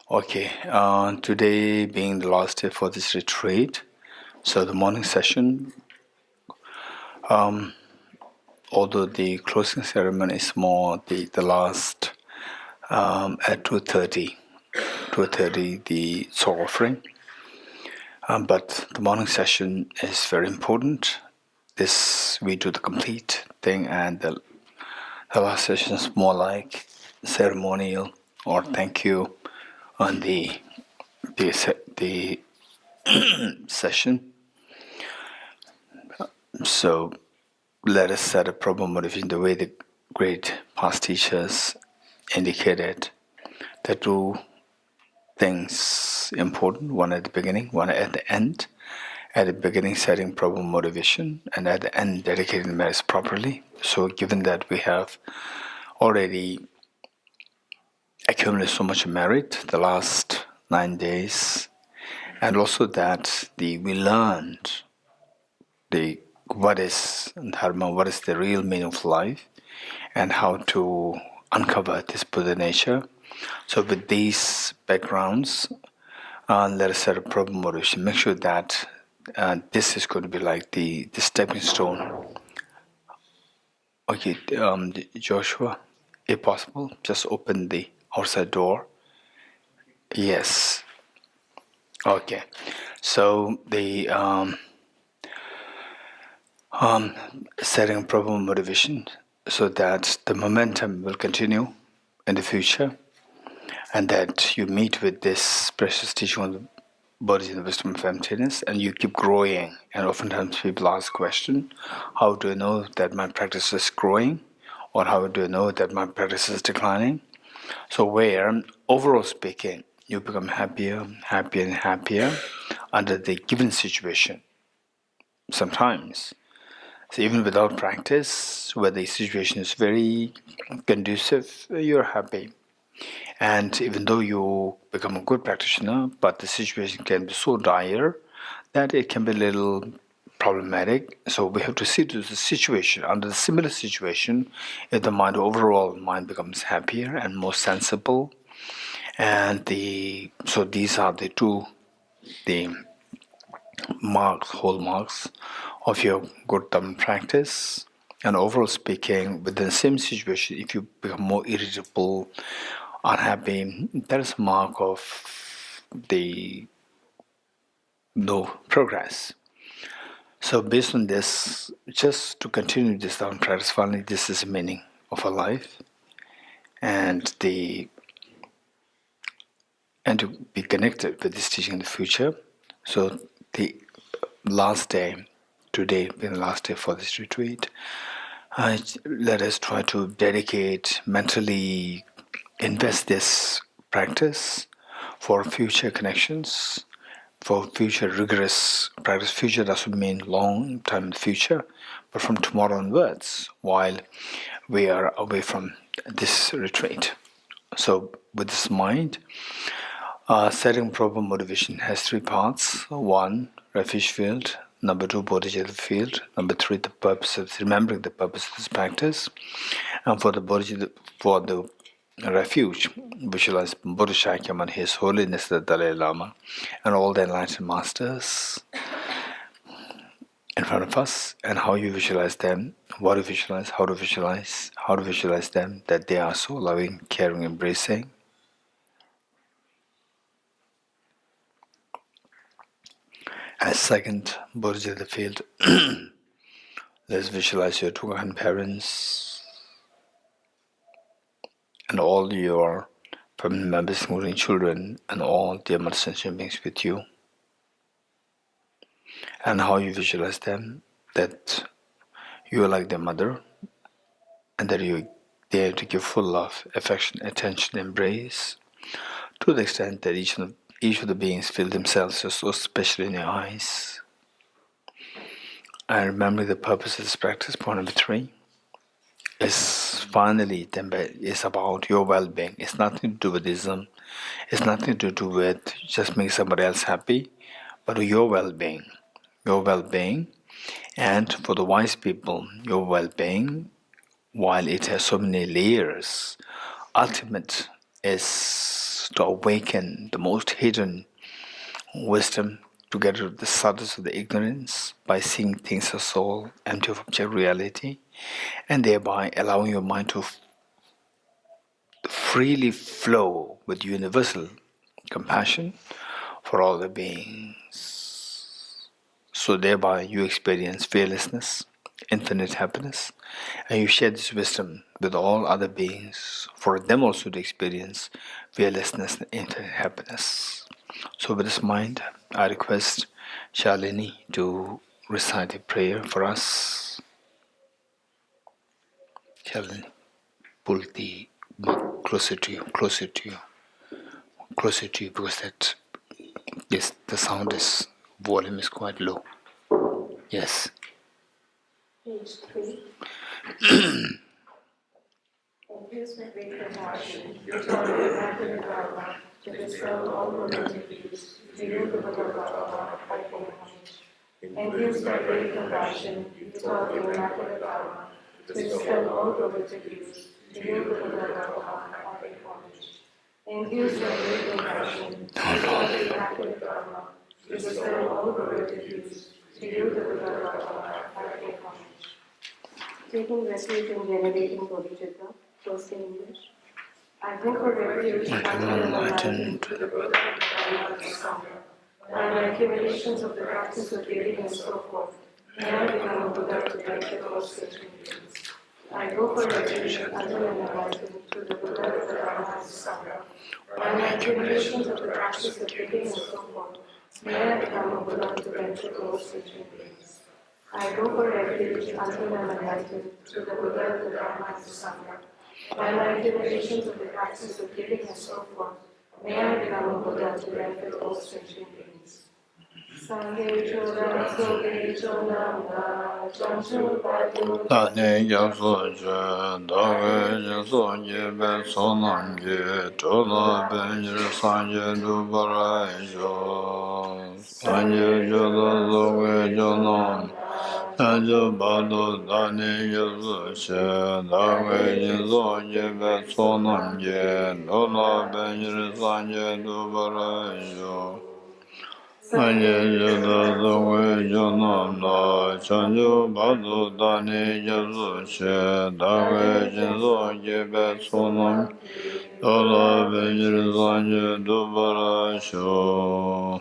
Okay, today being the last day for this retreat, so the morning session, although the closing ceremony is more the last at 2:30 the soul offering, but the morning session is very important. This we do the complete thing, and the last session is more like ceremonial or thank you on the session. So let us set a proper motivation the way the great past teachers indicated. There are two things important, one at the beginning, one at the end. At the beginning, setting proper motivation, and at the end, dedicating the merits properly. So given that we have already accumulated so much merit the last 9 days, and also that we learned what is dharma, what is the real meaning of life, and how to uncover this Buddha nature. So with these backgrounds, let us set a proper motivation. Make sure that this is going to be like the stepping stone. Okay, Joshua, if possible, just open the outside door. Yes. Okay. So the setting proper motivation so that the momentum will continue in the future, and that you meet with this precious teaching on the body and the wisdom of emptiness, and you keep growing. And oftentimes people ask the question, how do I know that my practice is growing, or how do I know that my practice is declining? So where, overall speaking, you become happier, happier and happier under the given situation. Sometimes, so even without practice, where the situation is very conducive, you're happy. And even though you become a good practitioner, but the situation can be so dire that it can be a little problematic. So we have to see to the situation. Under the similar situation, if the overall mind becomes happier and more sensible, and so these are the hallmarks of your good Dhamma practice. And overall speaking, within the same situation, if you become more irritable, unhappy, that is a mark of the no progress. So based on this, just to continue this Dhamma practice, finally, this is the meaning of our life, and to be connected with this teaching in the future. So the last day, today being the last day for this retreat, let us try to dedicate, mentally invest this practice for future connections, for future rigorous practice. Future doesn't mean long time in the future, but from tomorrow onwards, while we are away from this retreat. So with this mind, setting proper motivation has three parts. One, refuge field. Number two, Bodhichitta field. Number three, the purpose of remembering the purpose of this practice. And for the refuge, visualize Buddha Shakyamuni, His Holiness the Dalai Lama, and all the enlightened masters in front of us. And how you visualize them, what to visualize, how to visualize them, that they are so loving, caring, embracing. As second, Bodhichitta field, let's visualize your two grandparents and all your family members, including children, and all dear mother sentient beings with you. And how you visualize them, that you are like their mother, and that you dare to give full love, affection, attention, embrace, to the extent that each of the beings feel themselves so special in your eyes. And remember the purpose of this practice, point number three, is finally is about your well-being. It's nothing to do with Islam. It's nothing to do with just making somebody else happy, but your well-being. Your well-being, and for the wise people, your well-being, while it has so many layers, ultimate is us to awaken the most hidden wisdom, to get rid of the subtleties of the ignorance by seeing things as all empty of object reality, and thereby allowing your mind to freely flow with universal compassion for all the beings. So thereby you experience fearlessness, infinite happiness, and you share this wisdom with all other beings for them also to experience fearlessness and infinite happiness. So with this mind, I request Shalini to recite a prayer for us. Shalini, pull the mic closer to you, because that, yes, the sound is, volume is quite low. Yes. Page 3. Infused with great compassion, you taught the immaculate Dharma to dispel all romantic views, to you the Bodhgaya, I pay homage. Infused by great compassion, you taught the immaculate Dharma to dispel all romantic views, to you the Bodhgaya, I pay homage. Infused by great compassion, you taught the immaculate Dharma to dispel all romantic views, to you the Bodhgaya, I pay homage. Taking refuge in generating Bodhicitta, first in English. I go for refuge until enlightened to the Buddha and Dharma and Sangha. By my accumulations of the practice of giving and so forth, may I become a Buddha to benefit all sentient beings. I go for refuge until enlightened to the Buddha and Dharma and Sangha. By my accumulations of the practice of giving and so forth, may I become a Buddha to benefit all sentient beings. I go for refuge until I am enlightened to the Buddha, the Dharma, and the Sangha. By my accumulations of the practice of giving and so forth, may I become a Buddha to benefit all sentient beings. Sangye Choda Soge Chonanda Chanchu Padu Dāni gyāso je, dāgē gyāso je bē sōnāṃ ge, chōlā bē jir sāngye dūparā yō. Sāngye chōlā sōgē chōnāṃ, sāngye bādō dāni gyāso je, dāgē gyāso je bē sōnāṃ ge, chōlā bē jir sāngye dūparā yō. Sanje jada zogwe jonam la, chanjo bado dani jazo she, dagwe jinzo jebe sonam, dola bejir sanje dubara sho.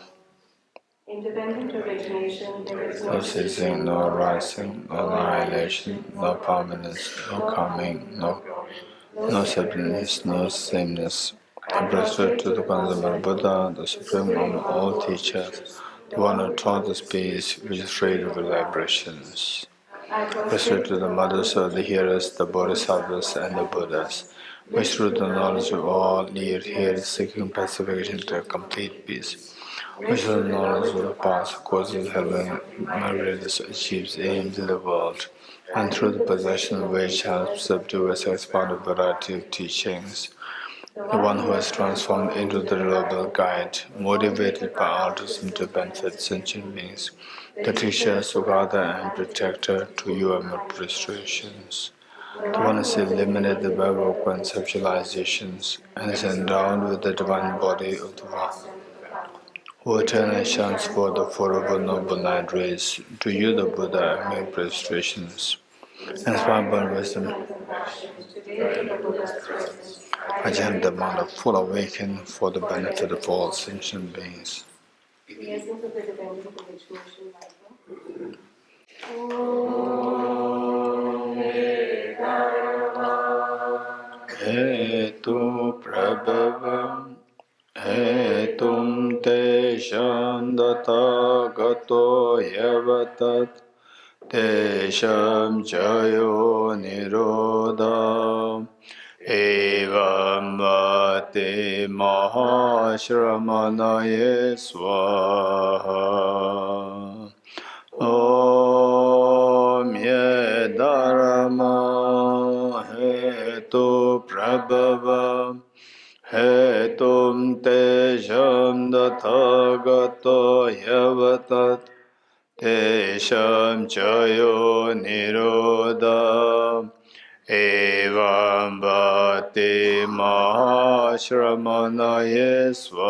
Independent origination, there is No ceasing, no rising, no annihilation, no permanence, no coming, no separateness, no sameness. Embraced to the consummate Buddha, the supreme among all teachers, the one who taught the space which is free of vibrations. Embraced to the mothers of the hearers, the Bodhisattvas and the Buddhas, which through the knowledge of all need here seeking pacification to complete peace, which through the knowledge of the past causes helping myriads achieves aims in the world, and through the possession of which helps subdue us expand a variety of teachings. The one who has transformed into the reliable guide, motivated by altruism to benefit sentient beings, the teacher, Sugata, and protector to your administrations. The one who has eliminated the web of conceptualizations and is endowed with the divine body of the one, who eternally shines forth the forever noble light rays, to you the Buddha, and make prostrations. Inspired by wisdom, I chant the mantra of full awakening for the benefit of all sentient beings. the essence of the dependent origination mantra. Hetu prabhavam, hetum te shandata gato yavatat, te sham chayo nirodha. Evam vate mahashramanaye swaha. Om ye dharma hetu prabhava hetum te sham dathagato yavatat te sham chayo nirodha. Evam bhate Bhati Mahashramanaye Swa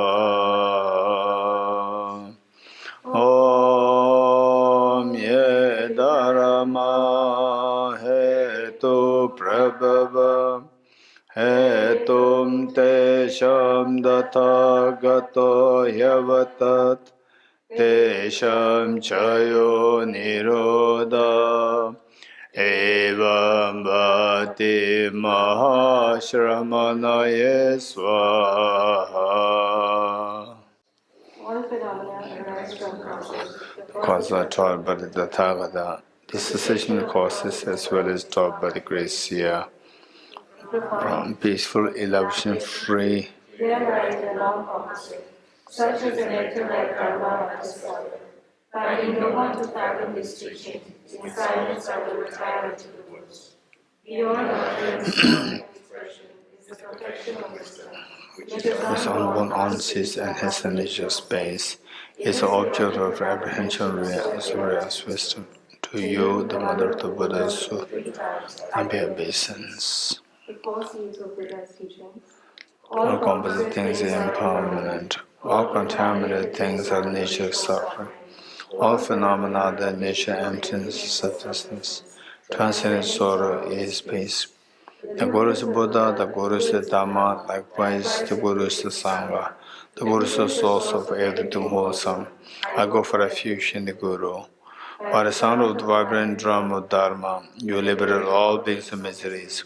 Om Ye Dharma Hetu Prabhava Hetum Tesham Dathagato Yavatat Tesham Chayo Nirodha Evam Bhati Mahashramanaye Swaha. All phenomena arise from causes. Causes are taught by the Tathagata. The cessation causes as well as taught by the Gracia. From peaceful, elevation free. There lies a long opposite, such as the nectar-like Dharma of the soul. Finding no one to fathom this teaching, in silence I will retire into the woods. Beyond utterance and expression is the perfection of wisdom, which is His unborn answers and his initial space is the object of apprehension as wisdom. To you, the mother of the Buddhas, and be obeisance. the four seeds of Buddha's teachings. All composite things are impermanent. All contaminated things are nature suffering. All phenomena are their nature emptiness, selflessness. Transcendent sorrow is peace. The Guru is the Buddha, the Guru is the Dhamma, likewise the Guru is the Sangha. The Guru is the source of everything wholesome. I go for refuge in the Guru. By the sound of the vibrant drum of Dharma, you liberate all beings of miseries.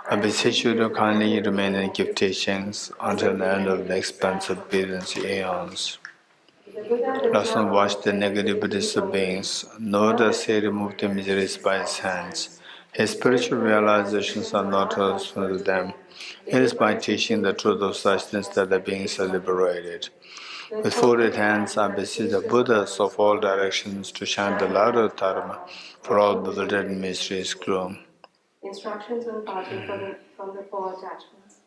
I beseech you to kindly remain and give teachings until the end of the expanse of billions of aeons. Does not watch the negative Buddhist beings, nor does he remove the miseries by his hands. His spiritual realizations are not useful to them. It is by teaching the truth of such things that the beings are liberated. With folded hands, I beseech the Buddhas of all directions to chant the louder Dharma for all bewildered mysteries gloom. Instructions on parting from the four attachments.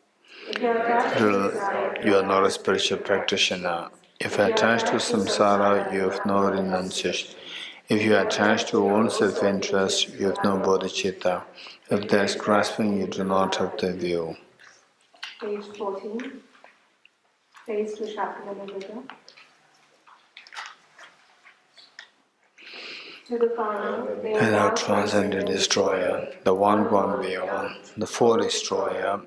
If you are attached to desire, You are not a spiritual practitioner. If you are attached to samsara, you have no renunciation. If you are attached to your own self-interest, you have no bodhicitta. If there is grasping, you do not have the view. Page 14. Face to Shakyamuni Buddha. To the final, they And are our transcendent destroyer, the one gone beyond, the full destroyer,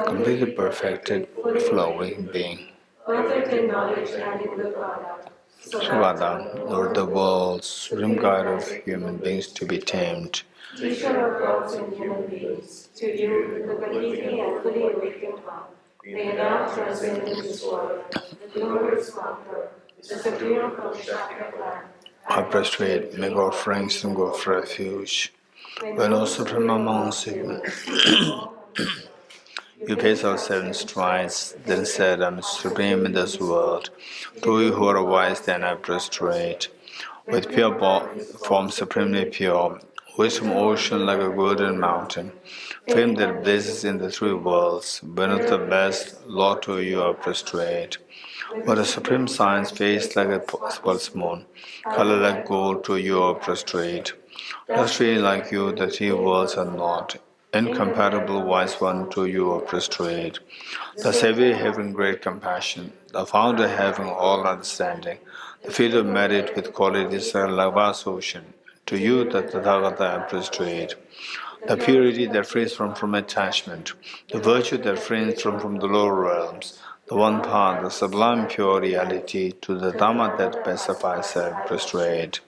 completely perfected, flowing being. perfect in knowledge and in good conduct. Sugata, Lord of the world, supreme guide of human beings to be tamed. Teacher of gods and human beings, to you, the completely and fully awakened one, may now transcendent destroyer, the glorious conqueror, the superior from the Shakya clan. I prostrate, make offerings and go for refuge. When O Supreme amongst you, you pace out 7 strides, then said, I am supreme in this world. To you who are wise, then I prostrate. With pure form supremely pure, wisdom ocean like a golden mountain, fame that blazes in the 3 worlds, beneath the best, Lord, to you I prostrate. With a supreme science face like a pulse moon, color like gold, to you I prostrate. Prostrate like you, the 3 worlds are not. Incomparable wise one, to you I prostrate. The Savior having great compassion, the Founder having all understanding, the field of merit with qualities like vast ocean, to you the Tathagata I prostrate. The purity that frees from attachment, the virtue that frees from the lower realms, the one path, the sublime pure reality, to the Dhamma that pacifies and prostrate.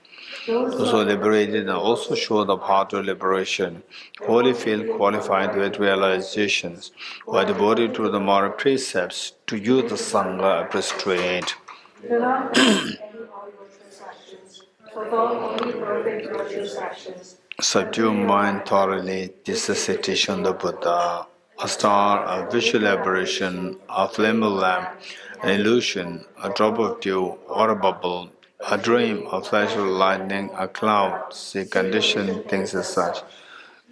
Those who are liberated and also show the path to liberation, wholly feel qualified with realizations, who are devoted to the moral precepts, to you the Sangha I prostrate. Do not perform any all virtuous actions, perform only perfect virtuous actions. Subdue mind thoroughly, this is the teaching of the Buddha. A star, a visual aberration, a flame of lamp, an illusion, a drop of dew, or a bubble, a dream, a flash of lightning, a cloud, see conditioned things as such.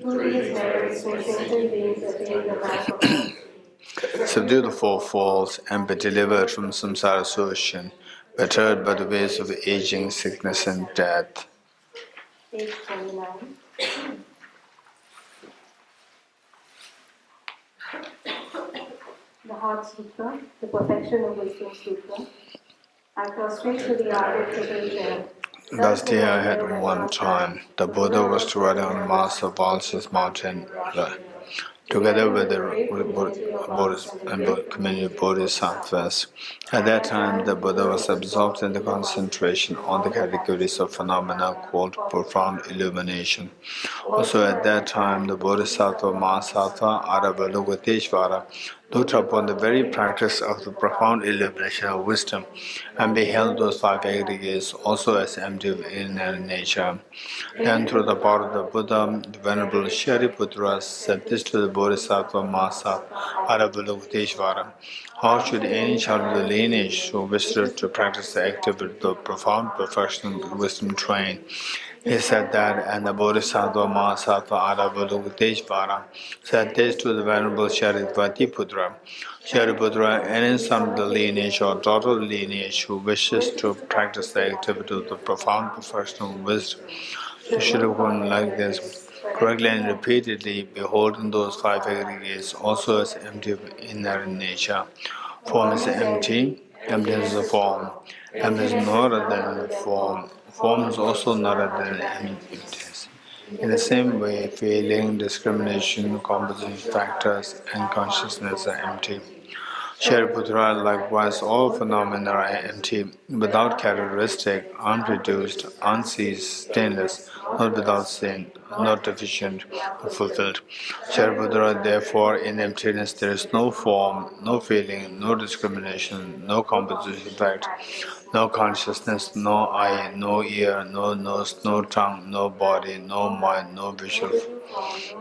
Through these merits may sentient beings attain the rank of mastery. Subdue the 4 faults and be delivered from samsara's ocean, bettered by the ways of aging, sickness, and death. Page 29. the Heart Sutra, the Perfection of Wisdom Sutra. I prostrate to the articulation. Thus day I had one time. The Buddha was riding on the mass of Valses mountain, together with the Buddhist and community Bodhisattvas. At that time, the Buddha was absorbed in the concentration on the categories of phenomena called profound illumination. Also at that time, the Bodhisattva Mahasattva Avalokiteshvara looked upon the very practice of the profound illumination of wisdom and beheld those five aggregates also as empty in their nature. Then, through the power of the Buddha, the Venerable Shariputra said this to the Bodhisattva Mahasattva Avalokiteshvara: how should any child of the lineage who wishes to practice the activity of the profound professional wisdom train? He said that, and the Bodhisattva Mahasattva Avalokiteshvara said this to the Venerable Shariputra: Shariputra, any son of the lineage or daughter of the lineage who wishes to practice the activity of the profound professional wisdom, you should have gone like this, correctly and repeatedly, beholding those five aggregates also as empty of inherent nature. Form is empty, emptiness is a form. Emptiness is not other than the form. Form is also not other than emptiness. In the same way, feeling, discrimination, composition factors, and consciousness are empty. Shariputra, likewise, all phenomena are empty, without characteristic, unproduced, unceased, stainless, not without sin, not deficient, not fulfilled. Shariputra, therefore, in emptiness there is no form, no feeling, no discrimination, no composition fact, no consciousness, no eye, no ear, no nose, no tongue, no body, no mind, no visual,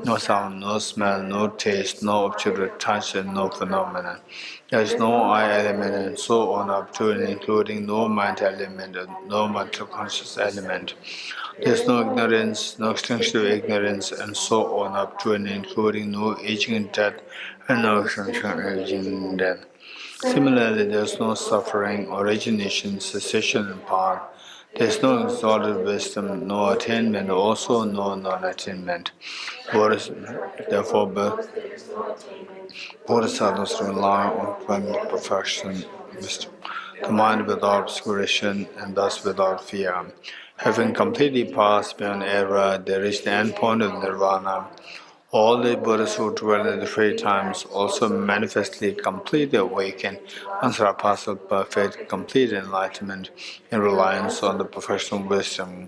no sound, no smell, no taste, no object touch, and no phenomenon. There is no I element and so on up to and including no mind element and no mental conscious element. There is no ignorance, no extinction of ignorance, and so on up to and including no aging and death and no extinction of aging and death. Similarly, there is no suffering, origination, cessation, and power. There is no exalted wisdom, no attainment, also no non-attainment. Therefore, Bodhisattvas rely on permanent perfection, wisdom, the mind without obscuration and thus without fear. Having completely passed beyond error, they reach the end point of nirvana. All the Buddhists who dwell in the three times also manifestly completely awaken and surpass perfect, complete enlightenment in reliance on the professional wisdom.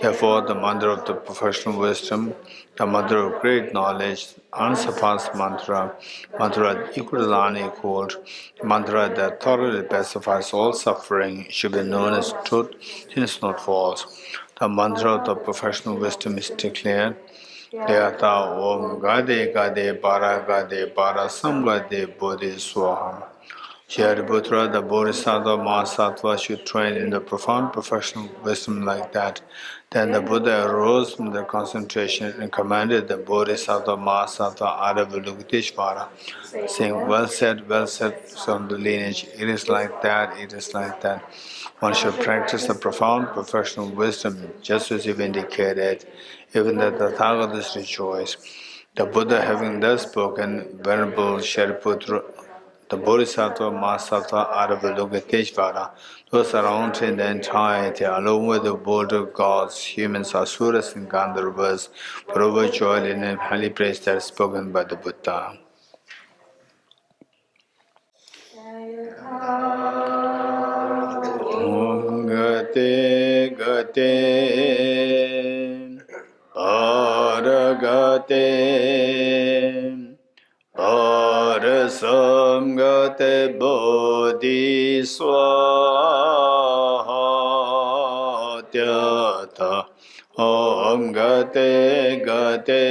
Therefore, the mantra of the professional wisdom, the mantra of great knowledge, unsurpassed mantra, mantra equal to unequaled, mantra that thoroughly pacifies all suffering, should be known as truth, since not false. The mantra of the professional wisdom is declared. Deyata Om Gade Gade Para Gade Para Samgade Bodhi Swaham. Shariputra, the Bodhisattva Mahasattva, should train in the profound professional wisdom like that. Then the Buddha arose from the concentration and commanded the Bodhisattva Mahasattva Avalokiteshvara, saying, well said, son of the lineage, it is like that, it is like that. One should practice the profound professional wisdom, just as you've indicated, even that the Tathagatas rejoice. The Buddha, having thus spoken, Venerable Shariputra, the Bodhisattva Mahasattva Avalokiteshvara, those around in the entirety, along with the world of gods, humans, asuras, and gandharvas, were overjoyed and highly praised as spoken by the Buddha. Om Gate Gate Paragate Parasamgate Bodhi Swaha Tyata Om Gate Gate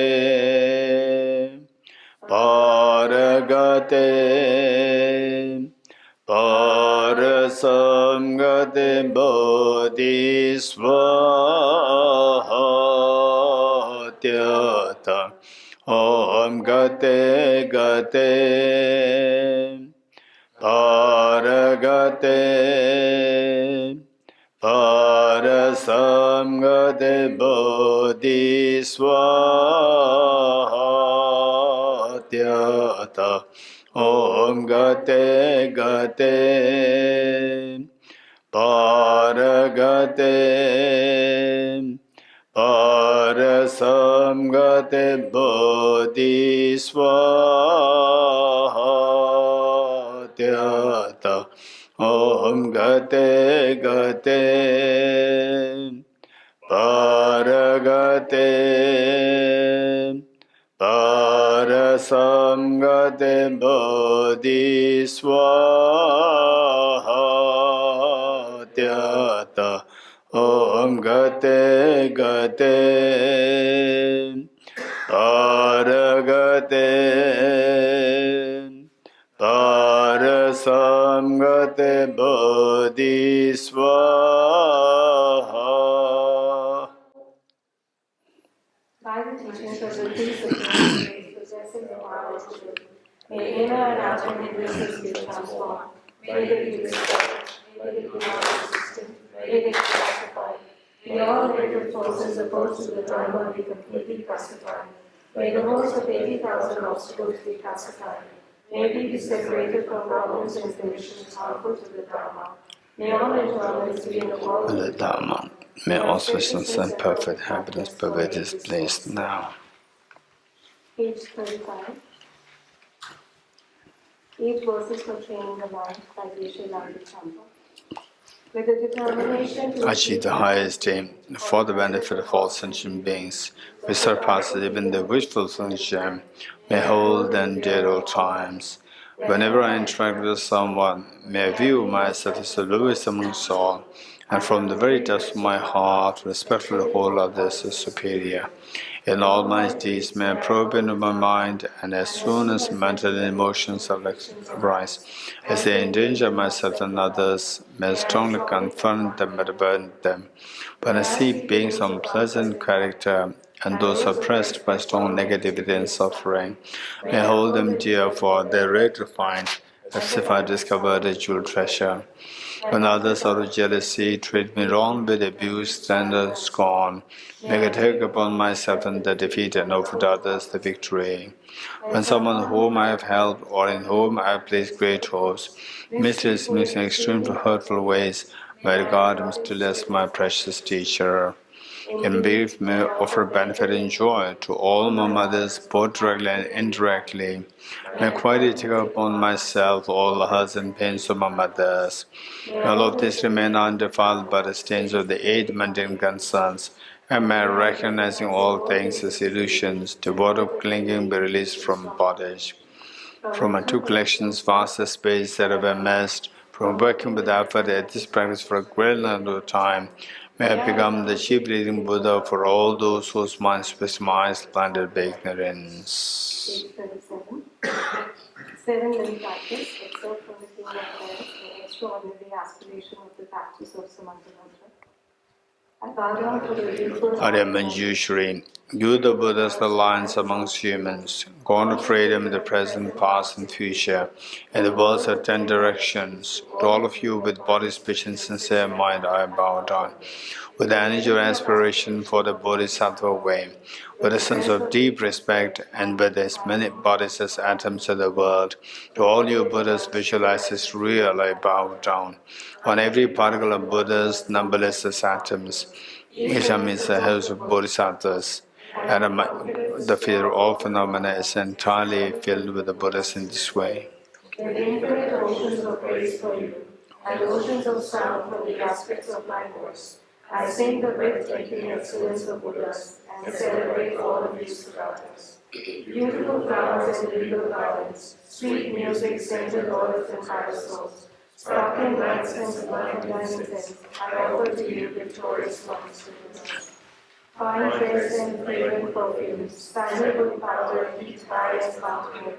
Paragate Parasamgate Bodhi Swaha Tyata Om Gate Gate Paragate Parasamgate Bodhi Swaha Tyata Om Gate Gate Paragate Parasam Gate Bodhi Swaha Tyata Om Gate Gate Paragate Parasamgate Bodhi Swaha Tyata Om Gate Gate Paragate Parasamgate Bodhi Swaha. By the teachings of the three supreme beings possessing the power to live, may inner and outer hindrances be transformed. May they be restored. May they be non-resistant. May they be pacified. May all negative forces opposed to the Dharma be completely pacified. May the host of 80,000 obstacles be pacified. May we be separated from problems and conditions harmful to the Dharma. May all endurance be in the world of The Dharma. May auspicious and perfect happiness pervade this place now. Page 35. 8 verses for training the mind by Geshe-la. With the determination to Achieve the highest aim for the benefit of all sentient beings, which surpasses even the wishful function, may hold and dear all times. Whenever I interact with someone, may I view myself as the lowest amongst all, and from the very depths of my heart, respectfully hold others as superior. In all my deeds, may I probe into my mind, and as soon as mental and emotions arise, as they endanger myself and others, may I strongly confront them and burn them. When I see beings of unpleasant character, and those oppressed by strong negativity and suffering, may I hold them dear, for they are rare to find, as if I discovered a jewel treasure. When others out of jealousy treat me wrong with abuse, slander, scorn, may I take upon myself and the defeat and offer to others the victory. When someone whom I have helped or in whom I have placed great hopes mistreats me in extremely hurtful ways, may I regard him still as my precious teacher. In brief, may I offer benefit and joy to all my mothers, both directly and indirectly. May I quietly take upon myself all the hurts and pains of my mothers. May all of this remain undefiled by the stains of the 8 mundane concerns, and may I, recognizing all things as illusions, devoid of clinging, be released from bondage. From my 2 collections, vast the space that I've amassed, from working with effort at this practice for a great length of time, may I become the chief leading Buddha for all those whose minds were blinded by ignorance. Page 37. 7 little practice, except from the King of Affairs, the extraordinary aspiration of the practice of Samantra. I bow down for the beautiful Arya Manjushri, you the Buddhas, the lions amongst humans, gone of freedom in the present, past, and future, in the world's 10 directions. To all of you with body, speech, and sincere mind, I bow down. With the energy of aspiration for the Bodhisattva way, with a sense of deep respect, and with as many bodies as atoms in the world, to all you Buddhas visualize as real, I bow down. On every particle of Buddhas, numberless as atoms, each is a house of Bodhisattvas, and the field of all phenomena is entirely filled with the Buddhas in this way. With infinite oceans of praise for you, and oceans of sound for the aspects of my voice, I sing the breathtaking excellence of Buddhas and celebrate all of these practices. Beautiful flowers and legal gardens, sweet music, scented oils and parasols, sparkling lights and sublime diamonds, I offer to you victorious ones to Buddhas. Fine threads and fragrant perfumes, sandalwood powder, heat high as fountain,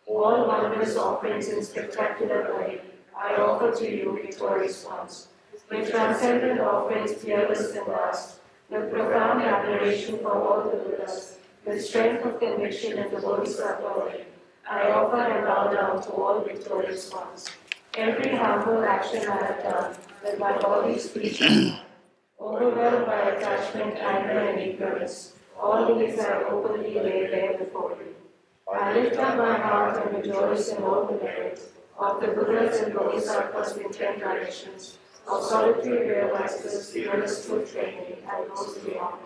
all wondrous offerings in spectacular array, I offer to you victorious ones. With transcendent offerings fearless and vast, with profound admiration for all the Buddhas, with strength of conviction in the Bodhisattva way, I offer and bow down to all victorious ones. Every harmful action I have done, with my body, speech, and mind, overwhelmed by attachment, anger, and ignorance, all these I openly lay bare before you. I lift up my heart and rejoice in all the merit of the Buddhas and Bodhisattvas in 10 directions, of solitary realizers, fearless truth training, and those beyond,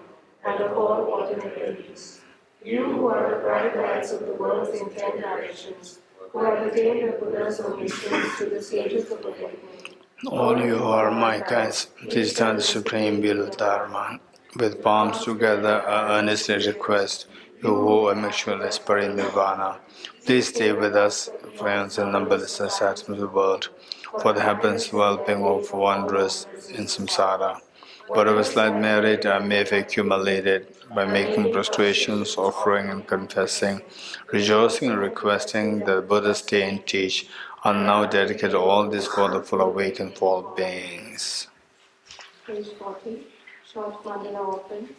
and of all ordinary beings. You who are the bright lights of the world in 10 directions, who have attained the Buddha's omniscience to the stages of awakening. All you who are my guides, please stand the supreme will of Dharma. With palms together, I earnestly request you who immaturely aspire nirvana, please stay with us, friends and numberless societies of the world, for the happiness and well-being of wanderers in samsara. Whatever slight merit I may have accumulated by making prostrations, offering and confessing, rejoicing and requesting that the Buddha stay and teach, are now dedicated all these wonderful awakened fall beings. Page 40, short mandala open.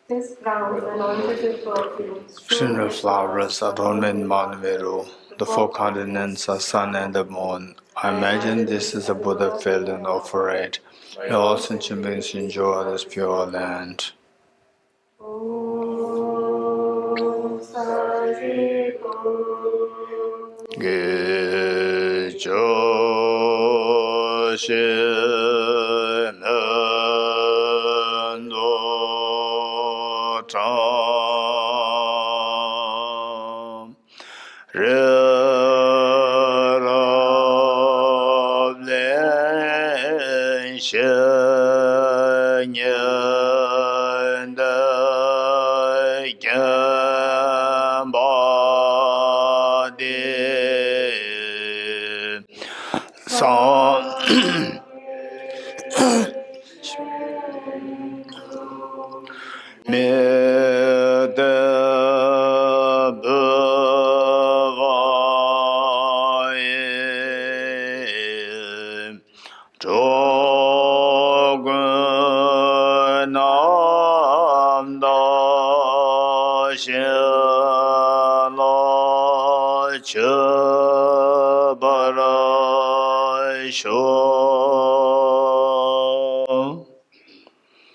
This ground anointed with perfumes, Strewn with flowers, adornment Manveru, the four continents are sun and the moon. I imagine this is a Buddha field and offer it. May all sentient beings enjoy this pure land.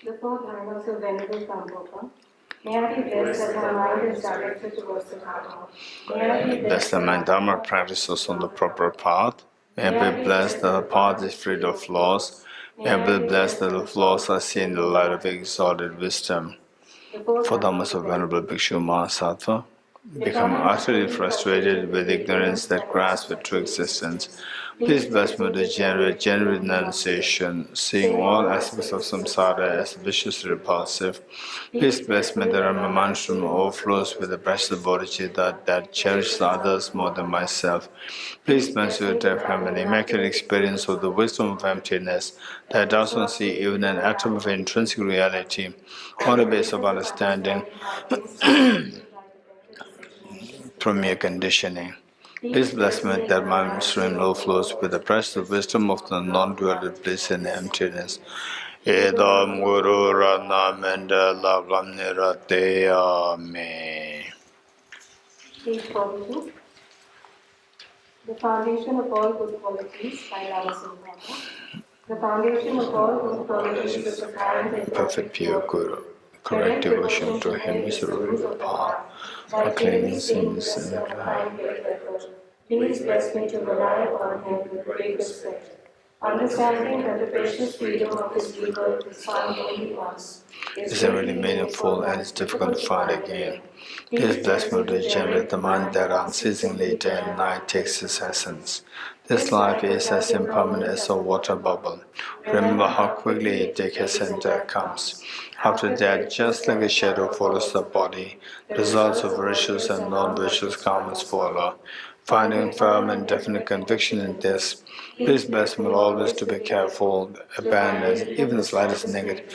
The four dharmas of Venerable Tamboka. May I be blessed that my mind is directed towards the Dharma. May I be Bless that my Dharma practices on the proper path. May I be blessed that the path is free of flaws. May I be blessed that the flaws are seen in the light of exalted wisdom. For Dhammas of Venerable Bhikshu Mahasattva, become utterly frustrated with ignorance that grasps at true existence. Please bless me to generate genuine renunciation, seeing all aspects of samsara as viciously repulsive. Please bless me that my mantra overflows with the precious bodhicitta that cherishes others more than myself. Please bless me to have an immaculate experience of the wisdom of emptiness that does not see even an atom of intrinsic reality on the base of understanding from mere conditioning. Please bless me that my stream overflows with the precious wisdom of the non-duality bliss and emptiness. Edam Guru Rana Mendela Ramnirateya Me. Page 42. The foundation of all good qualities by Lama Singha. The foundation of all good qualities is apparent and Perfect pure Guru. Correct devotion to him is the root of power for cleansing sins and right. Please bless me to rely upon him with great respect. Understanding that the precious freedom of his rebirth is found only once, Is really meaningful and is difficult to find again. Please bless me to generate the mind that unceasingly day and night takes its essence. This life is as impermanent as a water bubble. Remember how quickly a decay and death comes. After that, just like a shadow follows the body, results of virtuous and non-virtuous karmas follow. Finding firm and definite conviction in this, please bless me always to be careful, abandon even the slightest negative.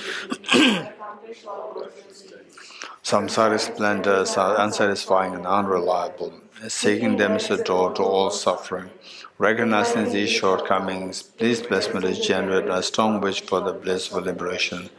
Samsaric splendors are unsatisfying and unreliable. Seeking them is a door to all suffering. Recognizing these shortcomings, please bless me to generate a strong wish for the bliss of liberation.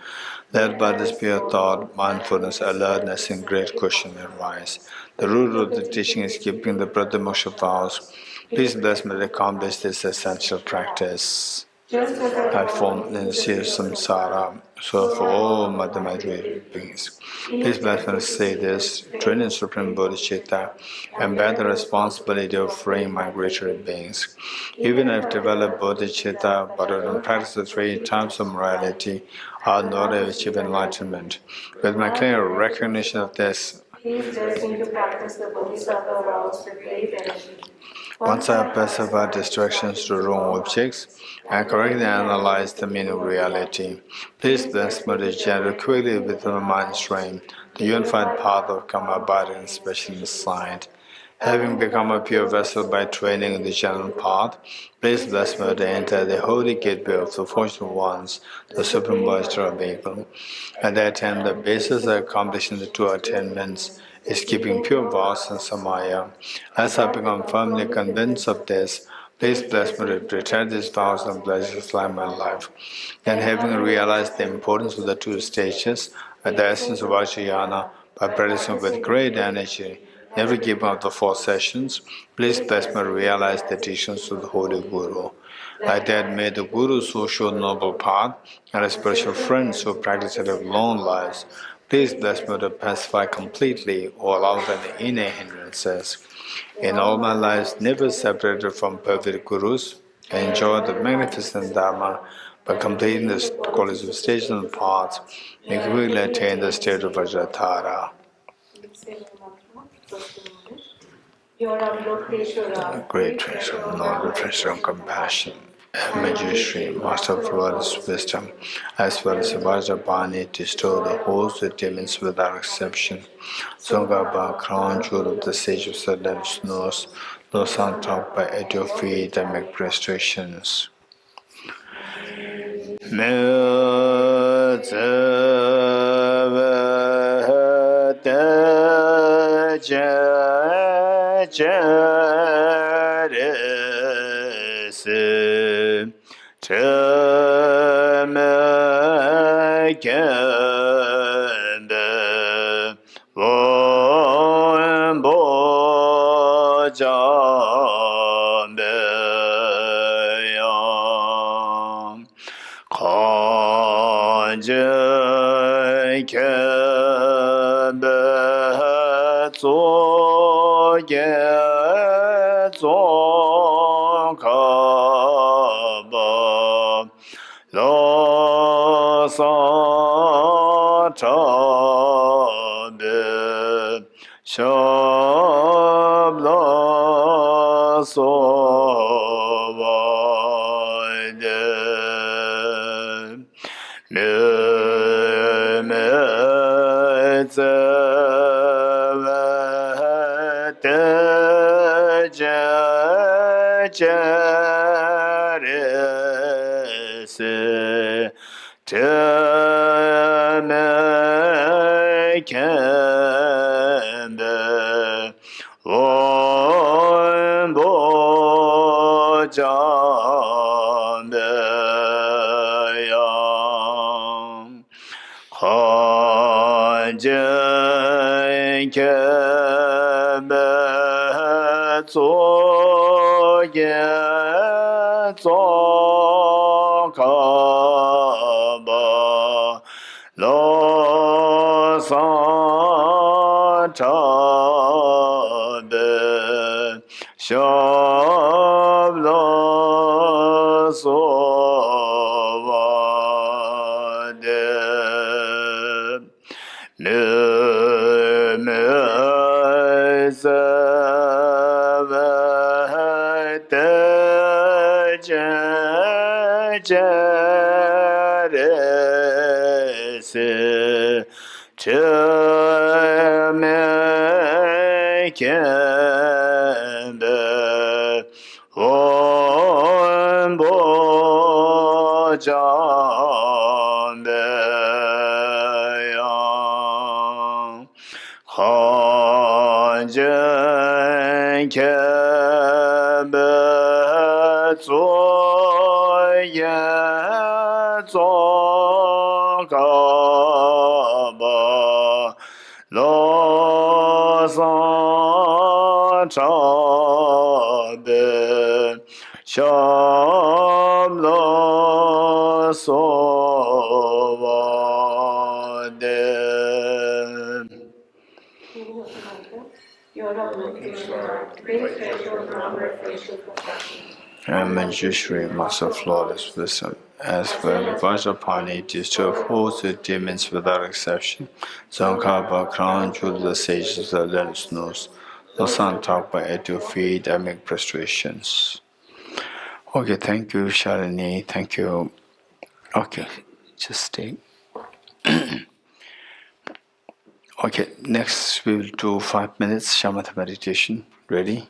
Led by this pure thought, mindfulness, alertness, and great caution arise. The root of the teaching is keeping the Pratimoksha vows. Please bless me to accomplish this essential practice. Just as I I formed in the sea of samsara, so for all mathematical beings. Please bless me to say this, training Supreme Bodhichitta, and bear the responsibility of freeing migratory beings. Even if developed Bodhichitta, but I don't practice the three types of morality, I'll not achieve enlightenment. With my clear recognition of this, please bless me to practice the Bodhisattva vows with great energy. once I pacify distractions to wrong objects, and correctly analyze the meaning of reality, please bless me to generate quickly within my mind stream the unified path of karma abiding and special insight. Having become a pure vessel by training in the general path, please bless me to enter the holy gateway of the fortunate ones, the Supreme Bodhichitta Vehicle. At that time, the basis of accomplishing the two attainments is keeping pure vows and samaya. As I become firmly convinced of this, please bless me to protect these vows and blessings like my life. Then, having realized the importance of the two stages, at the essence of Vajrayana, by practicing with great energy, never giving up the four sessions, please bless me to realize the teachings of the Holy Guru. Like that, may the Gurus who show the noble path and the spiritual friends who practice it have long lives, please bless me to pacify completely all outer and inner hindrances. In all my lives, never separated from perfect Gurus, I enjoy the magnificent Dharma by completing the qualities stages and paths, may quickly attain the state of Vajratara. Great treasure, noble treasure of compassion, Magistry, Master of World's wisdom, as well as Vajrapani, to store the host with demons without exception. Sangapa, crown jewel of the sage of sudden snows, those on top by at your feet and make restorations. chabe shamla sovade. Who was Ananta? Your glorification, Lord, great treasure of number of facial perfection. And Manjushri, master of flawless wisdom, as well Vajrapani disturbed all the demons without exception. Sankara crown jewel the sages the learned knows. Losan talk by at your feet and make prostrations. Okay, thank you, Shalini. Thank you. Okay, just stay. Okay, next we will do 5 minutes shamatha meditation. Ready?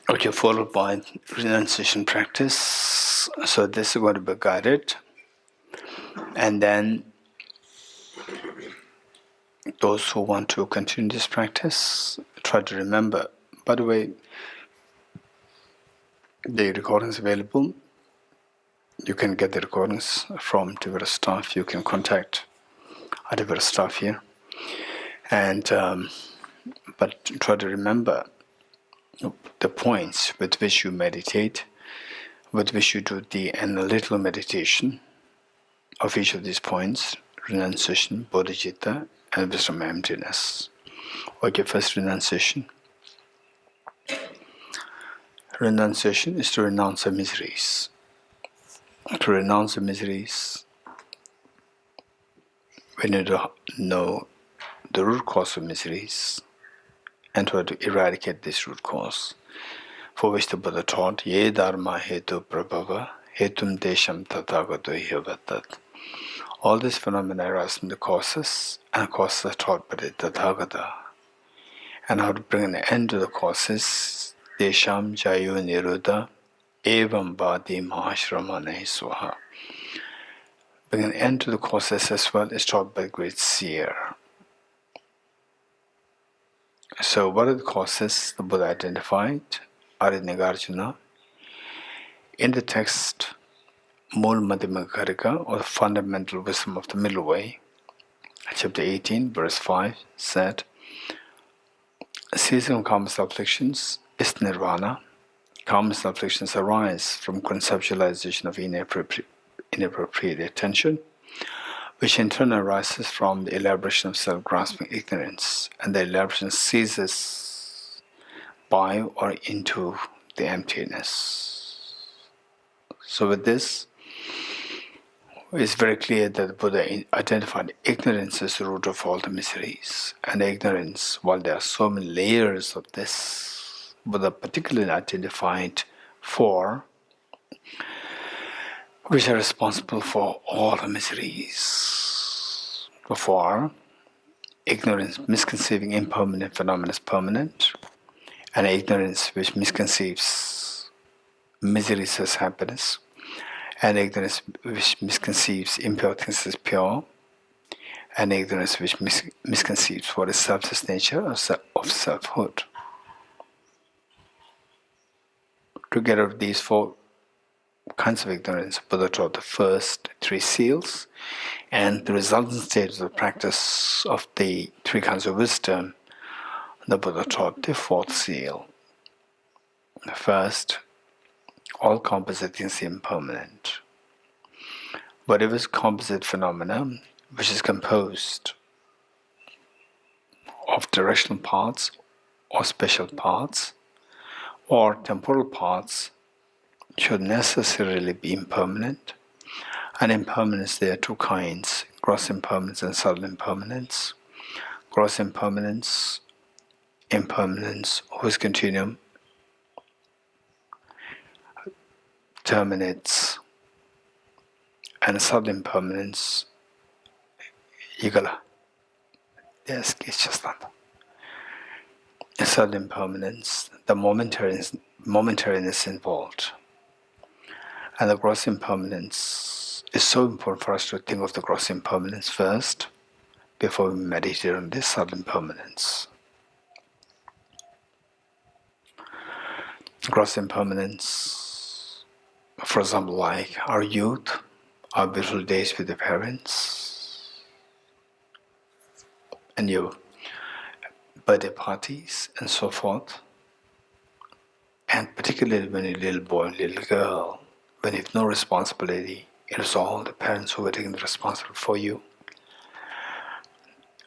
Okay, followed by renunciation practice. So this is going to be guided. And then those who want to continue this practice, try to remember. By the way, the recordings available. You can get the recordings from Tibet staff. You can contact our Tibet staff here. And but try to remember the points with which you meditate, with which you do the analytical meditation of each of these points: renunciation, bodhicitta, and wisdom emptiness. Okay, first renunciation. Renunciation is to renounce the miseries. To renounce the miseries, we need to know the root cause of miseries and try to eradicate this root cause, for which the Buddha taught, Ye dharma hetu prabhava hetum desham tathagato hyavat. All these phenomena arise from the causes, and causes are taught by the Tathagata. And how to bring an end to the causes, desham jayu niruddha evam bhati mahashramane swaha. Bring an end to the causes as well is taught by the great seer. So what are the causes the Buddha identified? Nagarjuna. In the text, Mul Madhyama Karika, or the Fundamental Wisdom of the Middle Way, chapter 18, verse 5, said, ceasing of karmic afflictions is nirvana. Karmic afflictions arise from conceptualization of inappropriate attention, which in turn arises from the elaboration of self-grasping ignorance, and the elaboration ceases by or into the emptiness. So with this, it's very clear that the Buddha identified ignorance as the root of all the miseries. And ignorance, while there are so many layers of this, Buddha particularly identified four, which are responsible for all the miseries. Four: ignorance misconceiving impermanent phenomena as permanent, and ignorance which misconceives miseries as happiness, and ignorance which misconceives impure things as pure, and ignorance which misconceives what is selfless nature of selfhood. To get rid of these four kinds of ignorance, Buddha taught the first three seals, and the resultant state of the practice of the three kinds of wisdom, the Buddha taught the fourth seal. The first, all composite things are impermanent. Whatever is composite phenomena, which is composed of directional parts or special parts or temporal parts, should necessarily be impermanent. And impermanence, there are two kinds: gross impermanence and subtle impermanence. Gross impermanence, whose continuum terminates, and subtle impermanence, Equalizing. Yes, it's just that. Subtle impermanence, the momentariness involved. And the gross impermanence is so important for us to think of the gross impermanence first before we meditate on this subtle impermanence. Gross impermanence, for example, like our youth, our beautiful days with the parents, and your birthday parties, and so forth. And particularly when you're a little boy, little girl, when you have no responsibility, it was all the parents who were taking the responsibility for you.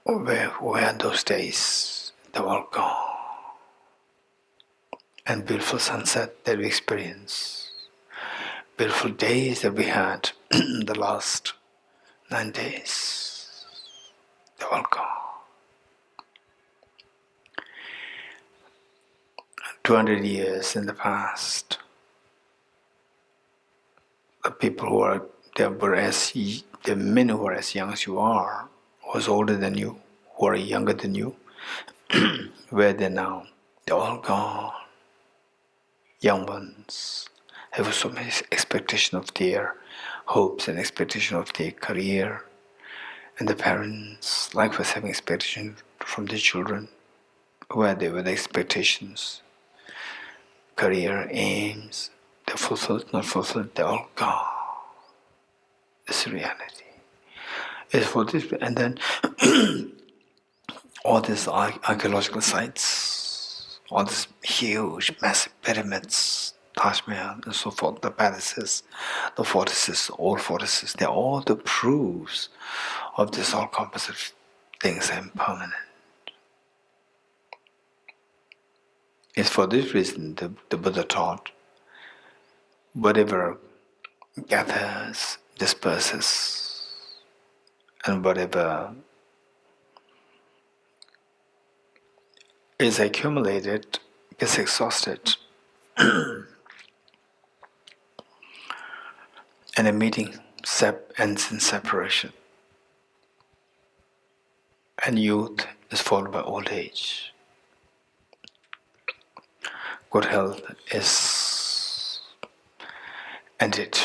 Where were those days? They were all gone. And beautiful sunset that we experienced, beautiful days that we had the last 9 days, they were all gone. 200 years in the past, the people who are there were the men who were as young as you are, who was older than you, who are younger than you, Where they're now? They're all gone. Young ones have so many expectation of their hopes and expectation of their career, and the parents likewise having expectation from their children. Where they were the expectations, career aims, they're fulfilled, not fulfilled, they're all gone. This is reality. It's for this, and then all these archaeological sites, all these huge, massive pyramids, Taj Mahal, and so forth, the palaces, the fortresses, old fortresses, they're all the proofs of this all composite things are impermanent. It's for this reason the Buddha taught whatever gathers, disperses, and whatever is accumulated gets exhausted. And a meeting ends in separation. And youth is followed by old age. Good health is ended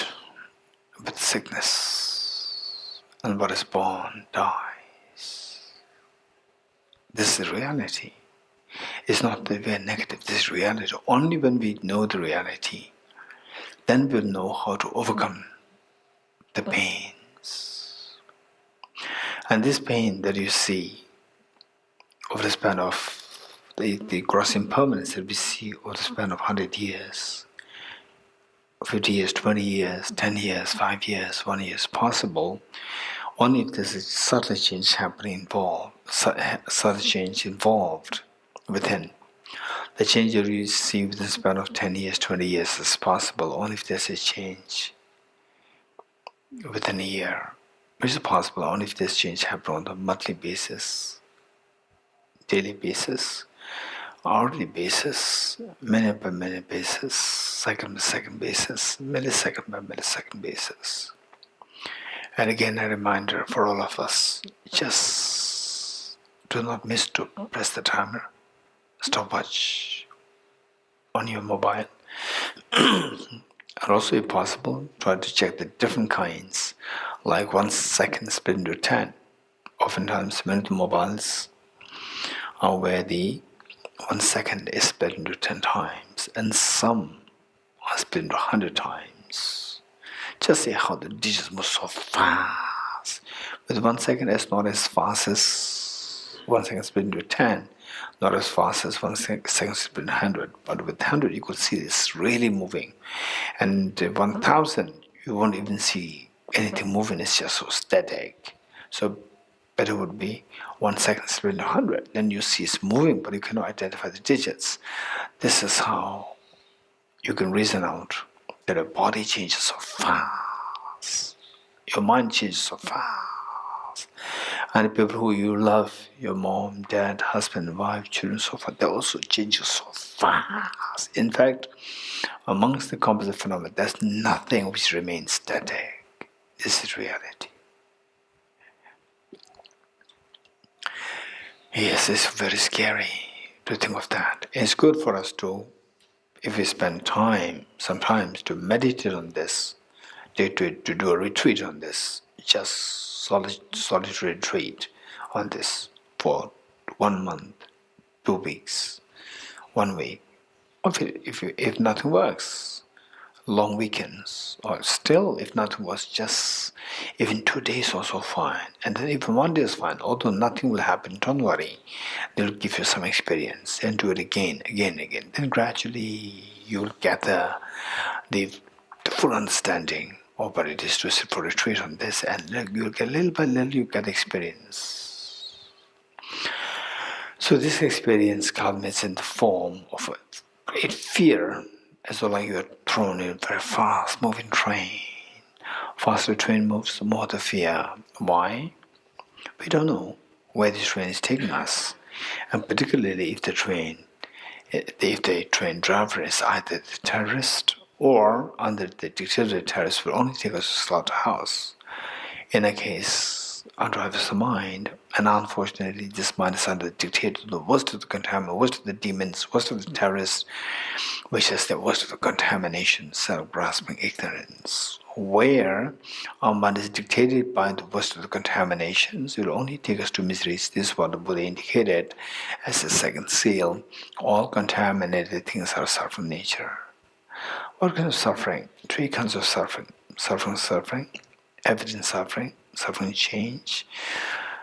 with sickness, and what is born dies. This is reality. It's not that we are negative, this is reality. Only when we know the reality, then we'll know how to overcome the pains. And this pain that you see over the span of the gross impermanence that we see over the span of 100 years, 50 years, 20 years, 10 years, 5 years, 1 year is possible only if there's a subtle change happening involved, subtle change involved within. The change that you see within the span of 10 years, 20 years is possible only if there's a change within a year, which is possible only if this change happens on a monthly basis, daily basis, hourly basis, minute by minute basis, second by second basis, millisecond by millisecond basis. And again, a reminder for all of us, just do not miss to press the timer, stopwatch on your mobile. And also, if possible, try to check the different kinds, like 1 second split into 10. Oftentimes, many of the mobiles are where the 1 second is split into 10 times, and some are split into 100 times. Just see how the digits move so fast. With 1 second, it's not as fast as 1 second split into 10, not as fast as 1 second split into 100. But with 100, you could see it's really moving. And 1,000, you won't even see anything moving, it's just so static. So better would be 1 second split into 100. Then you see it's moving, but you cannot identify the digits. This is how you can reason out that a body changes so fast, your mind changes so fast, and the people who you love, your mom, dad, husband, wife, children, so forth, they also change so fast. In fact, amongst the composite phenomena, there's nothing which remains static. This is reality. Yes, it's very scary to think of that. It's good for us to, if we spend time, sometimes, to meditate on this, to do a retreat on this, just solitary retreat on this for 1 month, 2 weeks, 1 week. Or if nothing works, long weekends, or still, if nothing works, just even 2 days also fine. And then even 1 day is fine. Although nothing will happen, don't worry. They'll give you some experience, and do it again. Then gradually you'll gather the full understanding of what it is to sit for retreat on this, and you'll get little by little you get experience. So this experience culminates in the form of a great fear, as though like you are thrown in a very fast moving train. Faster train moves, the more the fear. Why? We don't know where this train is taking us, and particularly if the train driver is either the terrorist or under the dictator, the terrorist will only take us to slaughterhouse. In a case, our driver's the mind, And unfortunately, this mind is under the dictate of the worst of the contaminants, worst of the demons, worst of the terrorists, which is the worst of the contamination, self-grasping ignorance. Where our mind is dictated by the worst of the contaminations, it will only take us to miseries. This is what the Buddha indicated as the second seal. All contaminated things are suffering nature. What kind of suffering? Three kinds of suffering. Suffering, evident suffering, suffering change,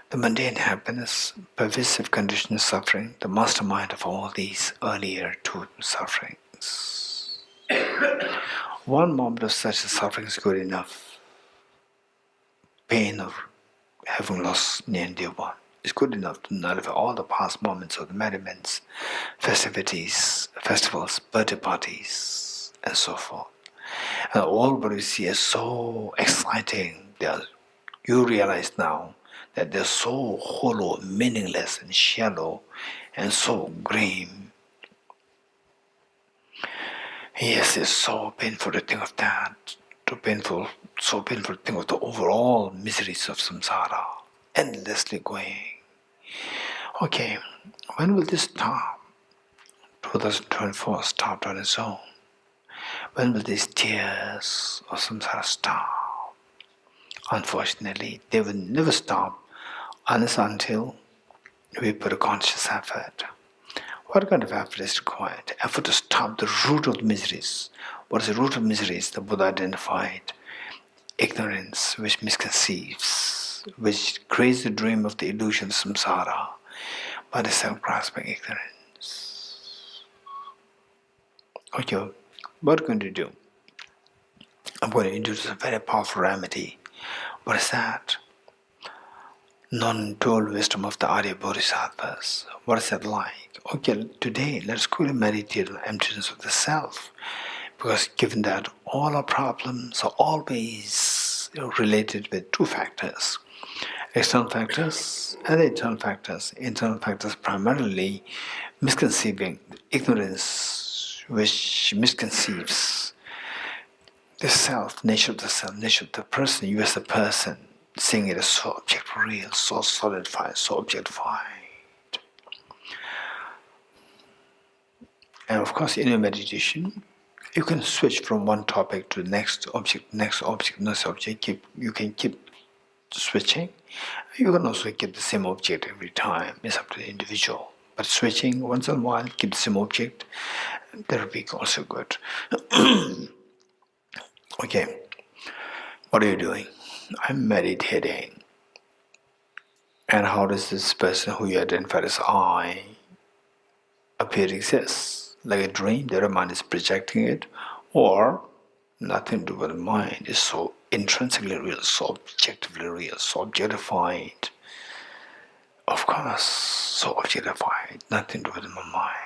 the mundane happiness, pervasive conditioned suffering, the mastermind of all these earlier two sufferings. One moment of such a suffering is good enough. Pain of having lost near and dear one is good enough to nullify all the past moments of the merriments, festivities, festivals, birthday parties, and so forth. And all what we see is so exciting. You realize now that they're so hollow, meaningless, and shallow, and so grim. Yes, it's so painful to think of that. So painful to think of the overall miseries of samsara, endlessly going. Okay, when will this stop? 2024 stopped on its own. When will these tears of samsara stop? Unfortunately, they will never stop unless until we put a conscious effort. What kind of effort is required? Effort to stop the root of miseries. What is the root of miseries? The Buddha identified ignorance, which misconceives, which creates the dream of the illusion of samsara by the self-grasping ignorance. Okay, what are we going to do? I'm going to introduce a very powerful remedy. What is that? Non-dual wisdom of the Arya Bodhisattvas. What is that like? Okay, today let's quickly meditate on the emptiness of the self. Because given that all our problems are always related with two factors, external factors and internal factors. Internal factors primarily misconceiving, ignorance which misconceives the self, nature of the self, nature of the person, you as a person, seeing it as so object real, so solidified, so objectified. And of course, in your meditation, you can switch from one topic to the next object, next object, next object. You can keep switching. You can also keep the same object every time. It's up to the individual. But switching once in a while, keep the same object, that will be also good. Okay, what are you doing? I'm meditating. And how does this person who you identify as I appear to exist? Like a dream that a mind is projecting it, or nothing to do with the mind is so intrinsically real, so objectively real, so objectified. Of course, so objectified, nothing to do with my mind.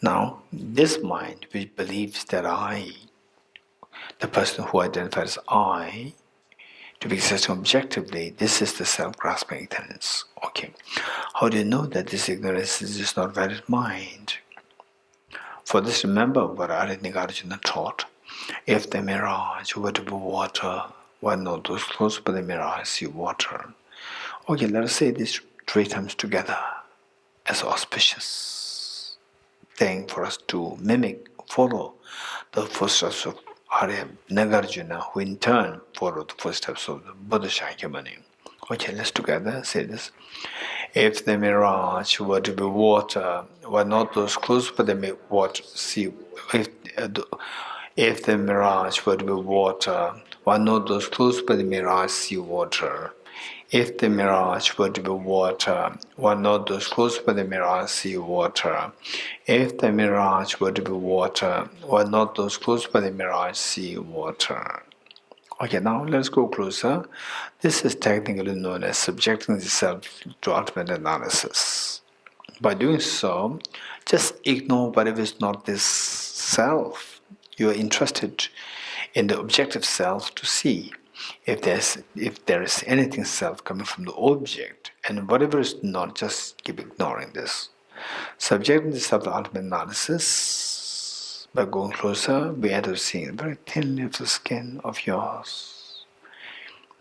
Now, this mind which believes that I, the person who identifies I, to be existing objectively, this is the self-grasping ignorance. Okay, how do you know that this ignorance is just not valid mind? For this, remember what Arjuna taught. If the mirage were to be water, why not those close by the mirage see water? Okay, let us say these 3 times together as auspicious thing for us to mimic, follow the footsteps of Arya Nagarjuna, who in turn followed the footsteps of the Buddha Shakyamuni. Okay, let's together say this. If the mirage were to be water, why not those close by the water see? If the mirage were to be water, why not those close by the mirage see water? If the mirage were to be water, why not those close by the mirage see water? If the mirage were to be water, why not those close by the mirage see water? Okay, now let's go closer. This is technically known as subjecting the self to ultimate analysis. By doing so, just ignore whatever is not this self. You are interested in the objective self to see if there is anything self coming from the object, and whatever is not, just keep ignoring this. Subjecting the self to ultimate analysis, by going closer, we end up seeing a very thin layer of the skin of yours.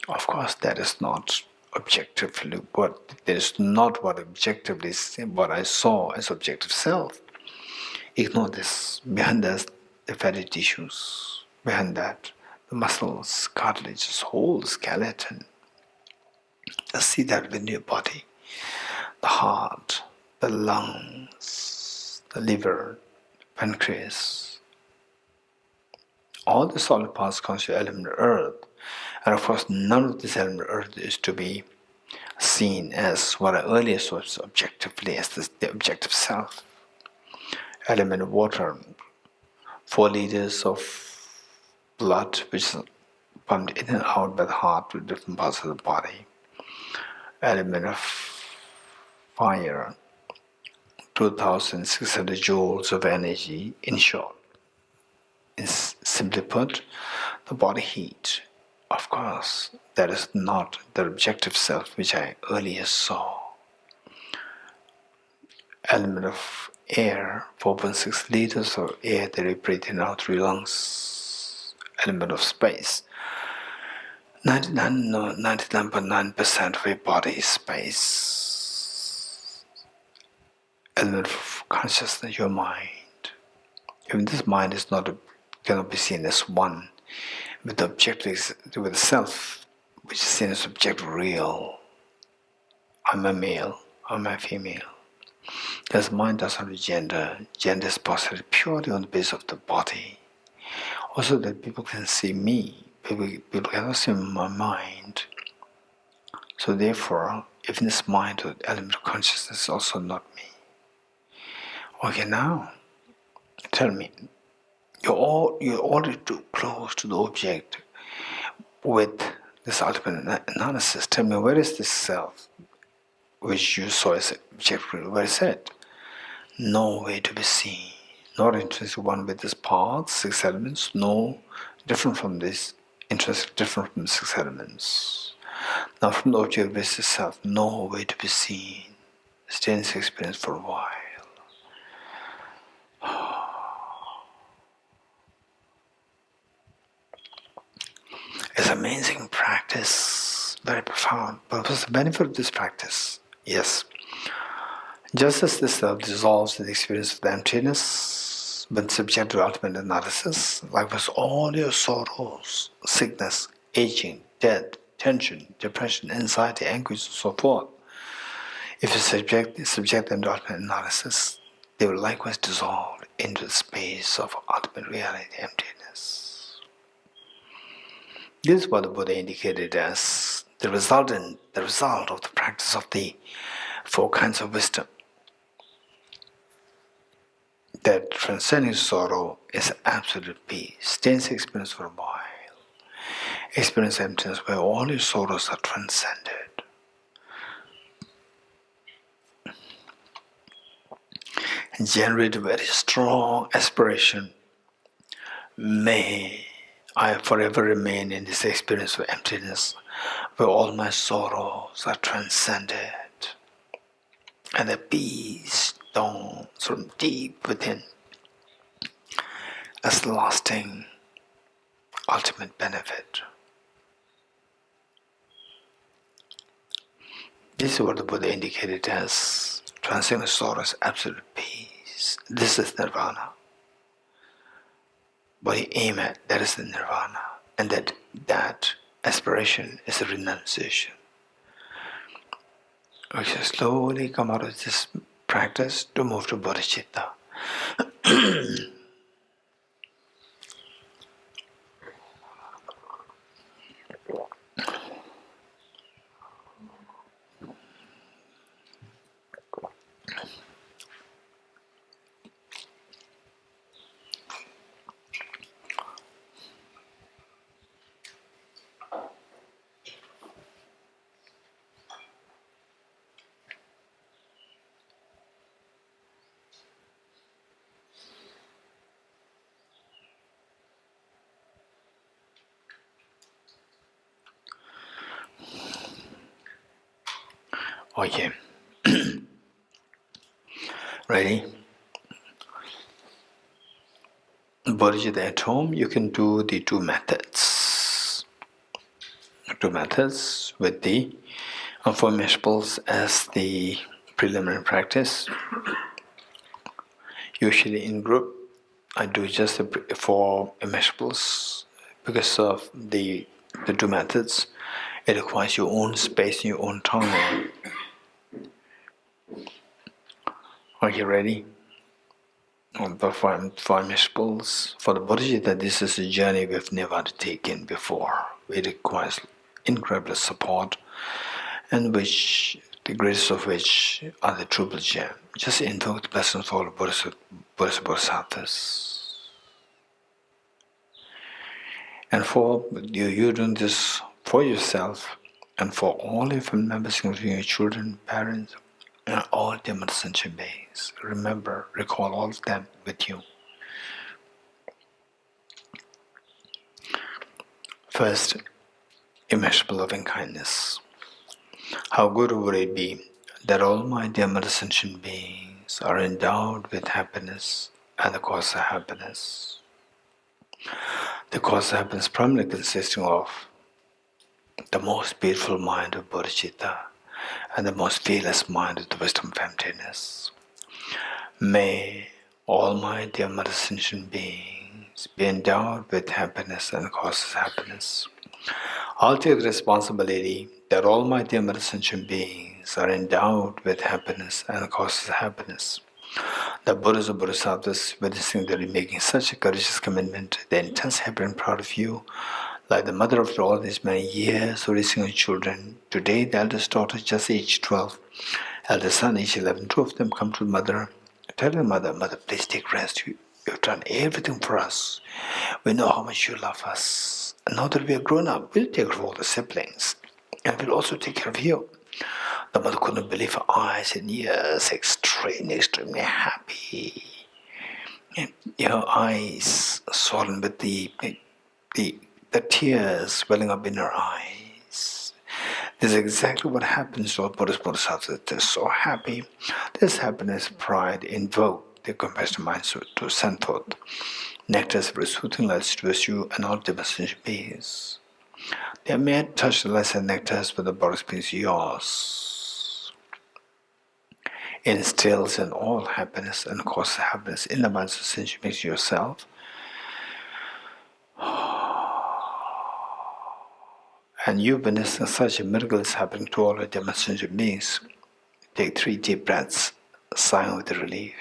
Of course, that is not objectively what there is not what objectively what I saw as objective self. Ignore this. Behind that, the fatty tissues. Behind that, the muscles, cartilages, whole skeleton. Just see that within your body. The heart, the lungs, the liver, pancreas. All the solid parts constitute element of earth. And of course, none of this element of earth is to be seen as what I earlier saw objectively as the objective self. Element of water, 4 liters of blood which is pumped in and out by the heart to different parts of the body. Element of fire, 2,600 joules of energy. In short, is simply put, the body heat. Of course, that is not the objective self which I earlier saw. Element of air, 4.6 liters of air that we breathe in out through lungs. Element of space, 99.9% of your body is space. Element of consciousness, your mind. Even this mind is cannot be seen as one with the objective, with the self, which is seen as objective real. I'm a male, I'm a female. Because mind does not have gender. Gender is posited purely on the basis of the body. Also that people can see me. People cannot see my mind. So therefore, even this mind or element of consciousness is also not me. Okay, now, tell me, you're already too close to the object with this ultimate analysis. Tell me, where is this self which you saw as objective? Where is it? Nowhere to be seen. Not intrinsic one with its parts, 6 elements. No, different from this. Intrinsic, different from the 6 elements. Now from the object basis itself, nowhere to be seen. Stay in this experience for a while. It's amazing practice, very profound. But what's the benefit of this practice? Yes. Just as this self dissolves in the experience of the emptiness, when subject to ultimate analysis, likewise all your sorrows, sickness, aging, death, tension, depression, anxiety, anguish, and so forth, if you subject them to ultimate analysis, they will likewise dissolve into the space of ultimate reality, emptiness. This is what the Buddha indicated as the result of the practice of the 4 kinds of wisdom. That transcending sorrow is absolute peace. Stay in this experience for a while. Experience emptiness where all your sorrows are transcended. And generate a very strong aspiration. May I forever remain in this experience of emptiness where all my sorrows are transcended. And the peace dawns from deep within as lasting ultimate benefit. This is what the Buddha indicated as transcending sorrow as absolute peace. This is nirvana. What you aim at, that is the nirvana. And that aspiration is a renunciation. We shall slowly come out of this practice to move to Bodhicitta. Okay. Ready? Bodhicitta at home, you can do the 2 methods. 2 methods with the For immeasurables as the preliminary practice, usually in group, I do just the 4 immeasurables because of the 2 methods. It requires your own space and your own time. Are you ready? The 4 immeasurables. For the Bodhichitta, this is a journey we've never undertaken before. It requires incredible support, and which the greatest of which are the true Bodhichitta. Just invoke the blessings of all the Bodhisattvas. And for you're doing this for yourself and for all your family members, including your children, parents, and all the sentient beings. Remember, recall all of them with you. First, immeasurable loving kindness. How good would it be that all my dear sentient beings are endowed with happiness and the cause of happiness. The cause of happiness primarily consisting of the most beautiful mind of Bodhicitta and the most fearless mind of the wisdom of emptiness. May all my dear mother sentient beings be endowed with happiness and causes happiness. I'll take the responsibility that all my dear mother sentient beings are endowed with happiness and causes happiness. The Buddhas and Bodhisattvas witnessing that you're making such a courageous commitment, they're intensely happy and proud of you. Like the mother after all these many years raising her children, today the eldest daughter just aged 12, eldest son aged 11, 2 of them come to the mother, telling the mother, "Mother, please take rest. You've done everything for us. We know how much you love us. And now that we are grown up, we'll take care of all the siblings. And we'll also take care of you." The mother couldn't believe her eyes, and yes, extremely happy. And her eyes swollen with the tears welling up in her eyes. This is exactly what happens to all Buddhist Bodhisattvas. They're so happy. This happiness, pride, invoke their compassionate minds to send forth nectars for soothing lights to you and all dimensional beings. They may touch the lights and nectars, but the Buddhist beings yours. Instills in all happiness and causes happiness in the minds of sentient beings yourself. And you witnessing such a miracle is happening to all the demonstration beings. Take 3 deep breaths, sighing with relief.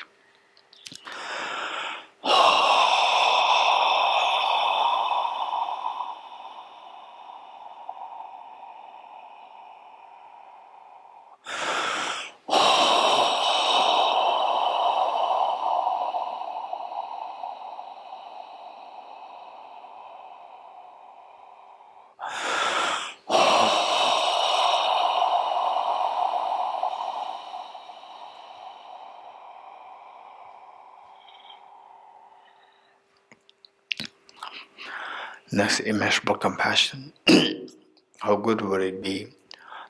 Next, immeasurable compassion. How good would it be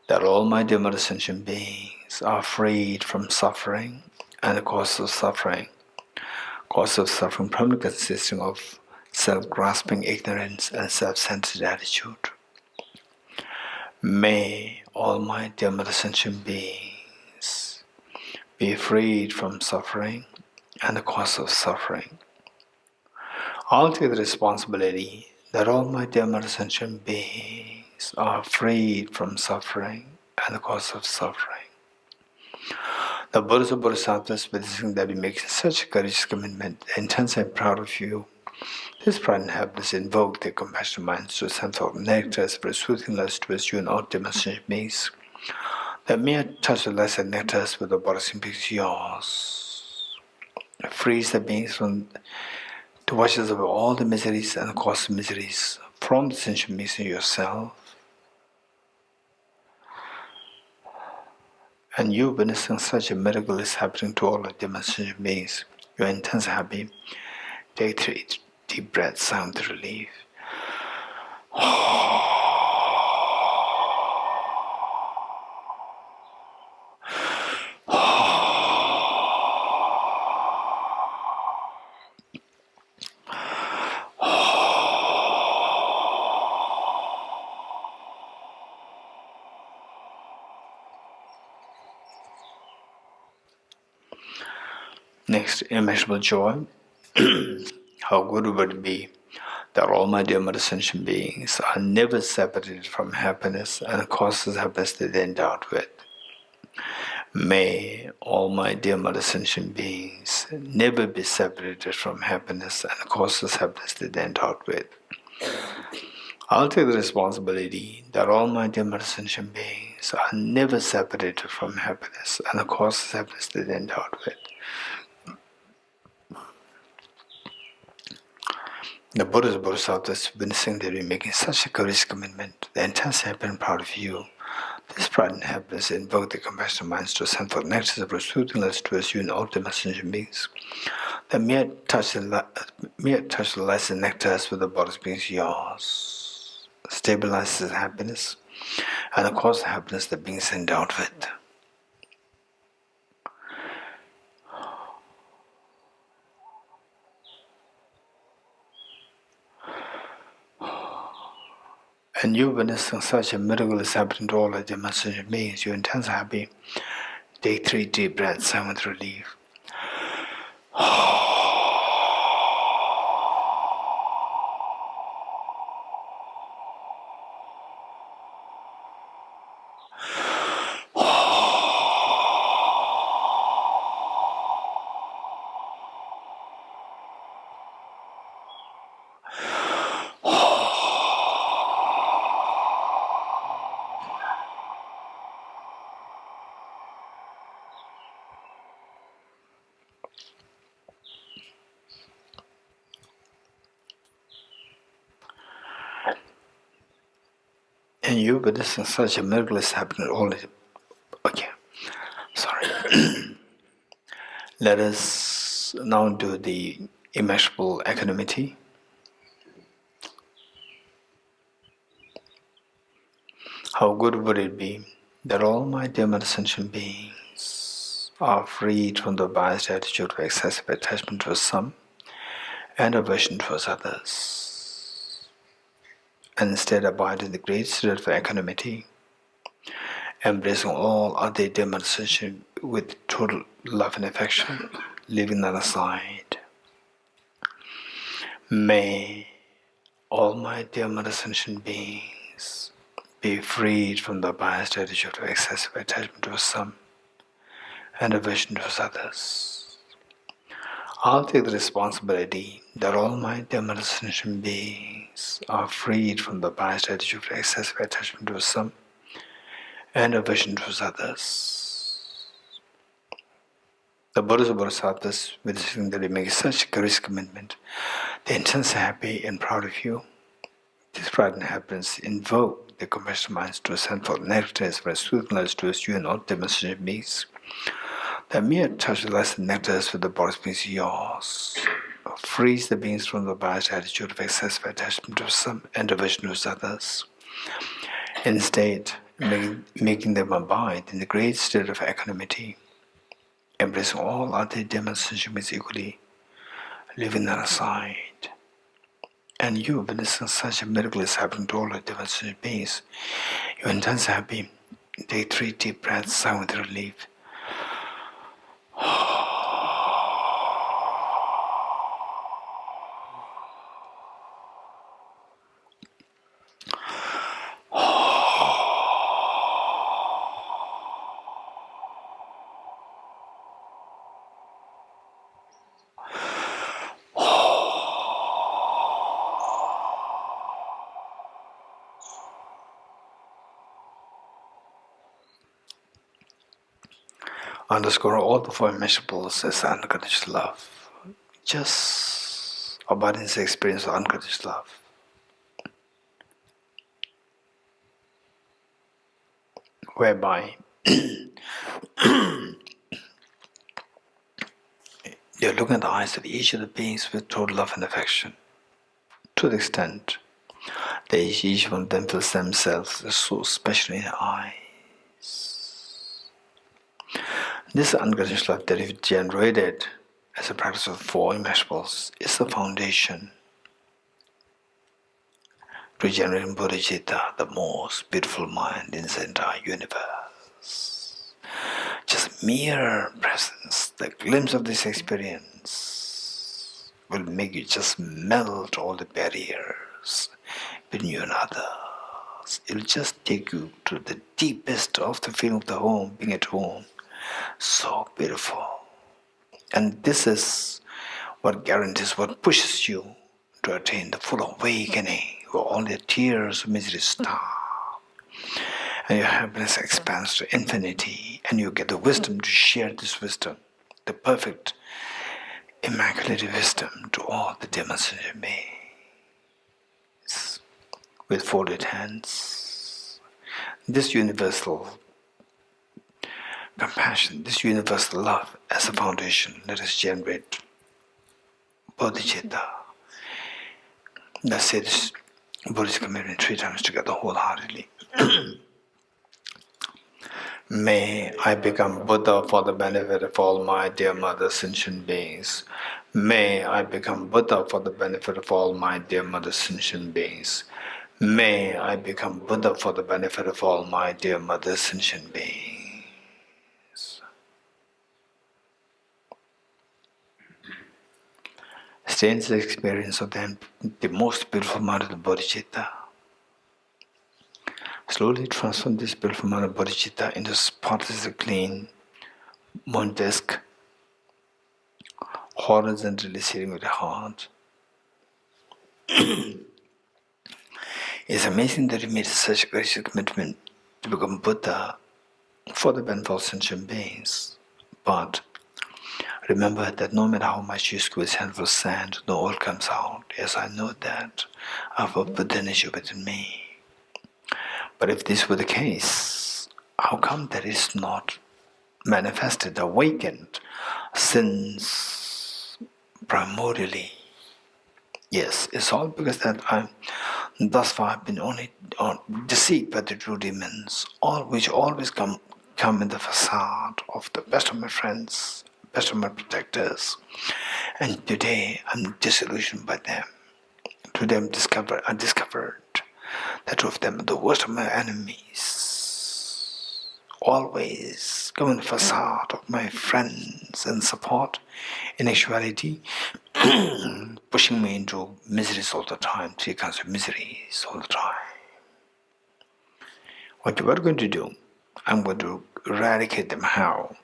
that all my dear sentient beings are freed from suffering and the cause of suffering. Cause of suffering primarily consisting of self-grasping ignorance and self-centered attitude. May all my dear sentient beings be freed from suffering and the cause of suffering. I'll take the responsibility that all my dear sentient beings are freed from suffering and the cause of suffering. The Buddhas and Bodhisattvas witnessing that you make such a courageous commitment, intensely proud of you. This pride and happiness invoke their compassionate minds to send forth nectars for soothing lights towards you and all demonstration beings. That mere touch the lights and nectars with the Buddhist beings yours. Frees the beings from to wash us away all the miseries and the cause of miseries from the sentient beings in yourself. And you witnessing such a miracle is happening to all the demonstration beings. You're intensely happy. Take 3 deep breaths, sound the relief. Next, immeasurable joy. How good would it be that all my dear mother sentient beings are never separated from happiness and the causes of happiness that they endowed with. May all my dear mother sentient beings never be separated from happiness and the causes of happiness that they endowed with. I'll take the responsibility that all my dear mother sentient beings are never separated from happiness and the causes of happiness that they endowed with. The Buddha's Bodhisattvas witnessing that you're making such a courageous commitment, the intense happiness and proud of you. This pride and happiness invoke the compassionate minds to ascend for nectar of soothing us towards you and all the sentient beings. The mere touch the lights and nectars with the body's beings yours stabilizes happiness and the cause of happiness the beings endowed with. And you witnessing such a miracle is happening to all the sentient beings. You're intensely happy. Take 3 deep breaths, sigh with relief. And you witnessing such a miracle is happening all the Let us now do the immeasurable equanimity. How good would it be that all my dear sentient beings are freed from the biased attitude of excessive attachment towards some and aversion towards others, and instead abide in the great state of equanimity, embracing all other dear sentient with total love and affection, leaving none aside. May all my dear sentient beings be freed from the biased attitude of excessive attachment towards some and aversion towards others. I'll take the responsibility that all my dear sentient beings are freed from the biased attitude of excessive attachment towards some and aversion towards others. The Buddha's Bodhisattvas, witnessing that we make such courageous commitment, they're intensely happy and proud of you. This pride and happiness invoke the compassionate minds to ascend for nectars for soothing us towards you and all demonstrated beings. The mere touch of lights and nectars with the body's beings yours frees the beings from the biased attitude of excessive attachment to some and aversion towards others. Instead, making them abide in the great state of equanimity, embracing all other demonstrations equally, leaving none aside. And you, witnessing such a miracle is happening to all the demonstrated beings, you're intensely happy. Take 3 deep breaths, sigh with relief. Underscore all the 4 immeasurables as unconditional love. Just abide in the experience of unconditional love. Whereby you're looking at the eyes of each of the beings with total love and affection, to the extent that each one of them feels themselves so special in the eyes. This unconditional love that is generated as a practice of 4 immeasurables is the foundation to generating Bodhicitta, the most beautiful mind in the entire universe. Just mere presence, the glimpse of this experience will make you just melt all the barriers between you and others. It will just take you to the deepest of the feeling of the home, being at home. So beautiful. And this is what guarantees, what pushes you to attain the full awakening, where all the tears of misery stop, and your happiness expands to infinity, and you get the wisdom to share this wisdom, the perfect, immaculate wisdom to all the demonstrated beings, with folded hands. This universal compassion, this universal love as a foundation, let us generate Bodhichitta. Let's say this Buddhist community 3 times together wholeheartedly. May I become Buddha for the benefit of all my dear mother sentient beings. May I become Buddha for the benefit of all my dear mother sentient beings. May I become Buddha for the benefit of all my dear mother sentient beings. Stay in the experience of the most beautiful mind of the Bodhicitta. Slowly transform this beautiful mind of Bodhicitta into spotlessly clean moon disk, horizontally sitting with the heart. It's amazing that he made such a gracious commitment to become Buddha for the benefit of sentient beings. But remember that no matter how much you squeeze handful of sand, no oil comes out. Yes, I know that. I have a Buddha energy within me. But if this were the case, how come that it's not manifested, awakened, since primordially? Yes, it's all because that I thus far have been only deceived by the true demons, all which always come in the facade of the best of my friends, best of my protectors. And today I'm disillusioned by them. Today I discovered that two of them are the worst of my enemies. Always come in the facade of my friends and support. In actuality, pushing me into miseries all the time, 3 kinds of miseries all the time. What you are going to do, I'm going to eradicate them. How?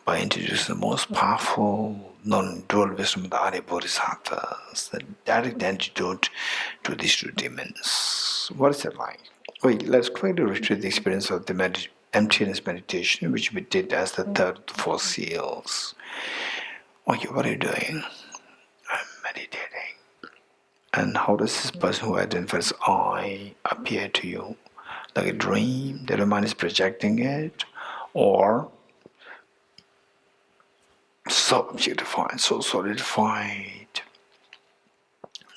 By introducing the most powerful non-dual wisdom of the Arya Bodhisattvas, the direct antidote to these two demons. What is it like? Wait, let's quickly retreat the experience of the emptiness meditation, which we did as the third of the 4 seals. Okay, what are you doing? I'm meditating. And how does this person who identifies I appear to you? Like a dream that your mind is projecting it? Or so objectified, so solidified,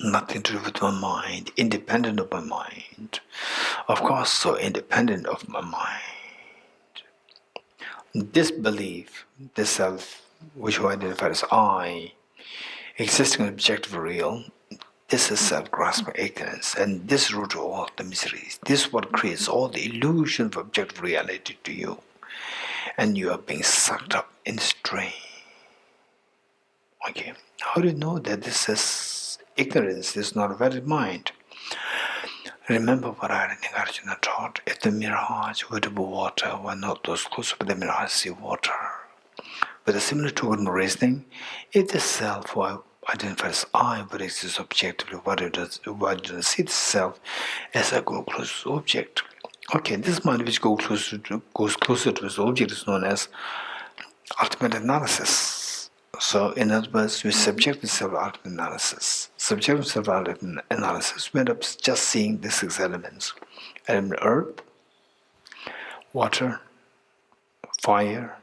nothing to do with my mind, independent of my mind. Of course, so independent of my mind. This belief, this self, which you identify as I, existing in objective real, this is self-grasping ignorance, and this is root to all the miseries. This is what creates all the illusion of objective reality to you, and you are being sucked up in this dream. Okay, how do you know that this is ignorance, this is not a valid mind? Remember what Arjuna taught. If the mirage were to be water, why not those close to the mirage see water? With a similar token of reasoning, if the self who identifies I but exists objectively, why do you see the self as a go close object? Okay, this mind which goes closer to this object is known as ultimate analysis. So, in other words, we subject to self-ultimate analysis. Subject to self-ultimate analysis, we end up just seeing the 6 elements. Element earth, water, fire,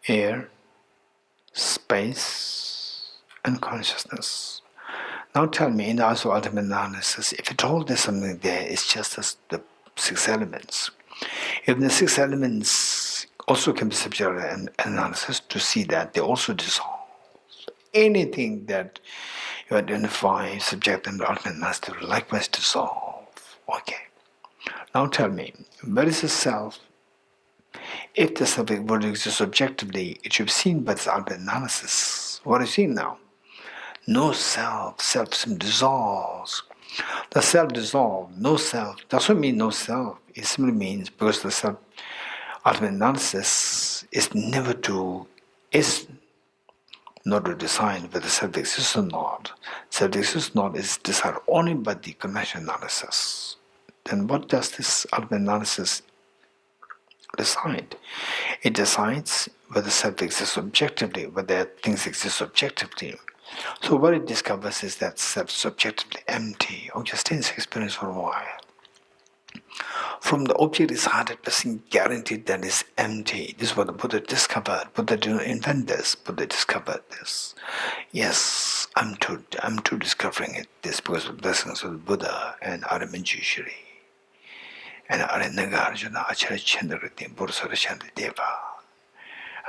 air, space, and consciousness. Now tell me, in also ultimate analysis, if at all there's something there, it's just as the 6 elements. If the 6 elements also can be subject to analysis to see that they also dissolve. Anything that you identify subject them to ultimate master will likewise dissolve. Okay. Now tell me, where is the self If the subject were to exist objectively, it should be seen by this outward analysis. What is seen now? No self, self dissolves. The self dissolves, no self. Doesn't mean no self. It simply means because the self ultimate analysis is not to decide whether self exists or not. Self exists or not is decided only by the conventional analysis. Then what does this ultimate analysis decide? It decides whether self exists objectively, whether things exist objectively. So what it discovers is that self is objectively empty, or just in its experience for a while. From the object is 100% guaranteed that it's empty. This is what the Buddha discovered. Buddha didn't invent this. Buddha discovered this. Yes, I'm too discovering it. This because of the blessings of the Buddha and Aramanjushri and Aranagarjuna, Acharya Chandrakriti, Buddha Deva.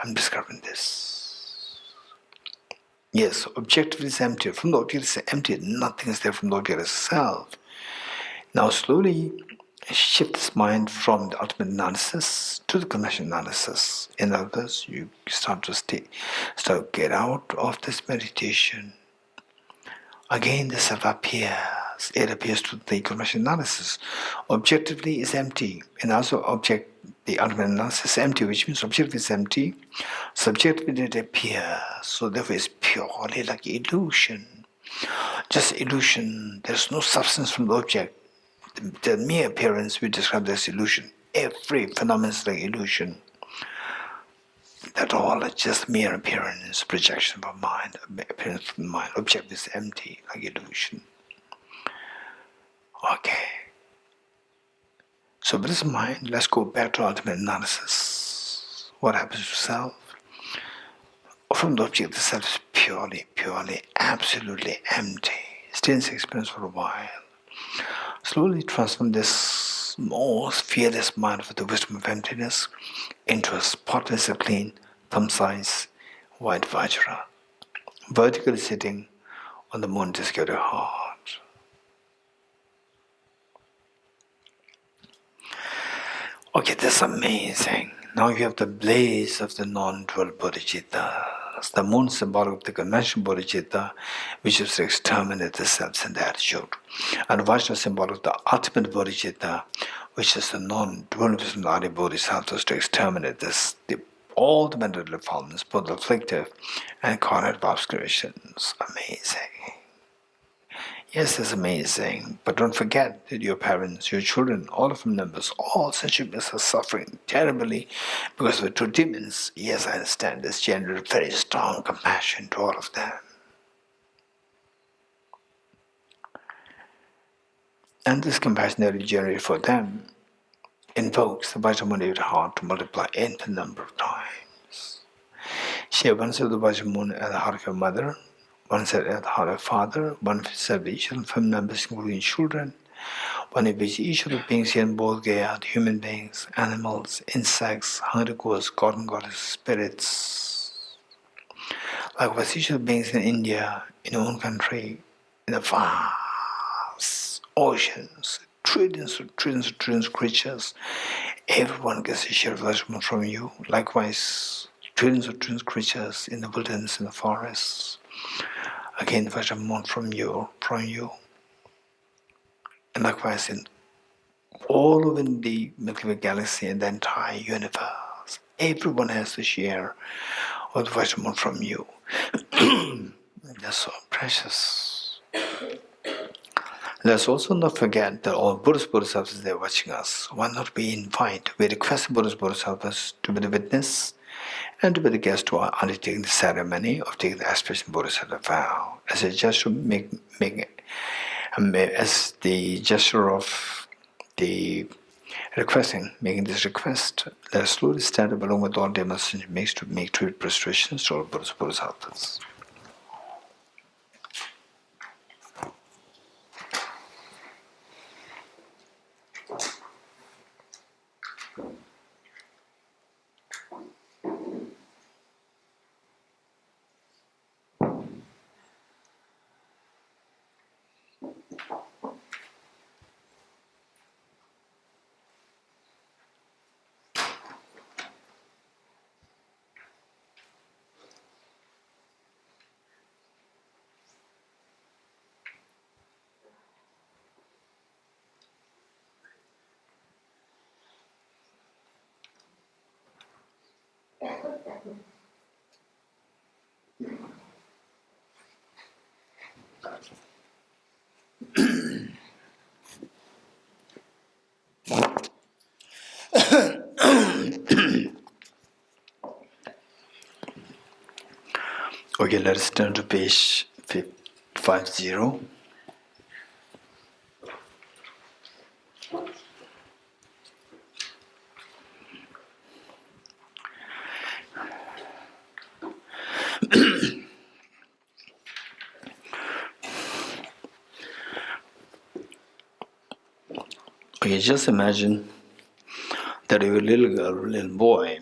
I'm discovering this. Yes, objective is empty. From the object is empty. Nothing is there from the object itself. Now slowly shift this mind from the ultimate analysis to the conventional analysis. In other words, you start to get out of this meditation. Again, the self appears. It appears to the conventional analysis. Objectively is empty, and also the ultimate analysis is empty, which means objectively is empty. Subjectively it appears, so therefore it's purely like illusion. Just illusion. There's no substance from the object. The mere appearance we describe as illusion. Every phenomenon is like illusion. That all is just mere appearance, projection of mind, appearance from the mind. Object is empty, like illusion. Okay. So with this mind, let's go back to ultimate analysis. What happens to self? From the object, the self is purely, absolutely empty. Stay in this experience for a while. Slowly transform this most fearless mind with the wisdom of emptiness into a spotless, clean, thumb-size white vajra, vertically sitting on the moon discovered heart. Okay, that's amazing. Now you have the blaze of the non-dual Bodhicitta. The moon symbolic of the conventional Bodhicitta, which is to exterminate the self and the attitude. And Vajra symbolic of the ultimate Bodhicitta, which is the non-dual wisdom of the Adi Bodhisattvas, to exterminate all the mental defilements, both afflictive and cognitive obscurations. Amazing. Yes, it's amazing. But don't forget that your parents, your children, all of them members, all sentient beings are suffering terribly because of the two demons. Yes, I understand. This generated very strong compassion to all of them. And this compassion that is generated for them invokes the Vajramuni heart to multiply infinite number of times. Share one set of the Vajramuni at the heart of your mother, one set at the heart of father, one set of each of the family members, including children, one of each of the beings here in Bodhgaya, the human beings, animals, insects, hungry ghosts, god and goddess, spirits. Likewise, each of the beings in India, in your own country, in the vast oceans, trillions of creatures, everyone gets a share of Vajramuni from you. Likewise, trillions of creatures in the wilderness, in the forests. Again, Vajramuni from you. And likewise, in all over the Milky Way galaxy and the entire universe, everyone has to share of the Vajramuni from you. That's so precious. Let's also not forget that all Buddhist Bodhisattvas they are watching us. Why not we request the Buddhist Bodhisattvas to be the witness and to be the guest to undertaking the ceremony of taking the aspiration Bodhisattva vow. As a gesture, as the gesture of the making this request, let us slowly stand up along with all demonstrations to make true prostrations to all Buddhist Bodhisattvas. Okay, let us turn to page 50. Okay, just imagine that you're a little girl, little boy,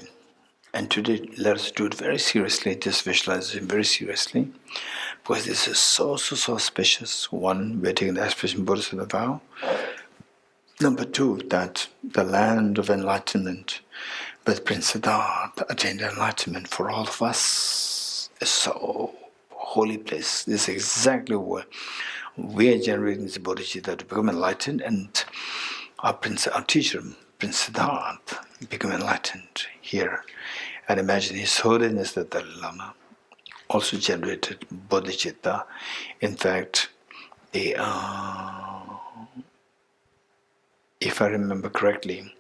and today let us do it very seriously, this visualization very seriously, because this is so auspicious. One, we're taking the aspiration Bodhisattva vow. Number two, that the land of enlightenment with Prince Siddhartha attained enlightenment for all of us is so holy place. This is exactly where we are generating this Bodhicitta to become enlightened, and our teacher, Prince Siddhartha, become enlightened here. And imagine His Holiness the Dalai Lama also generated Bodhicitta. In fact, if I remember correctly,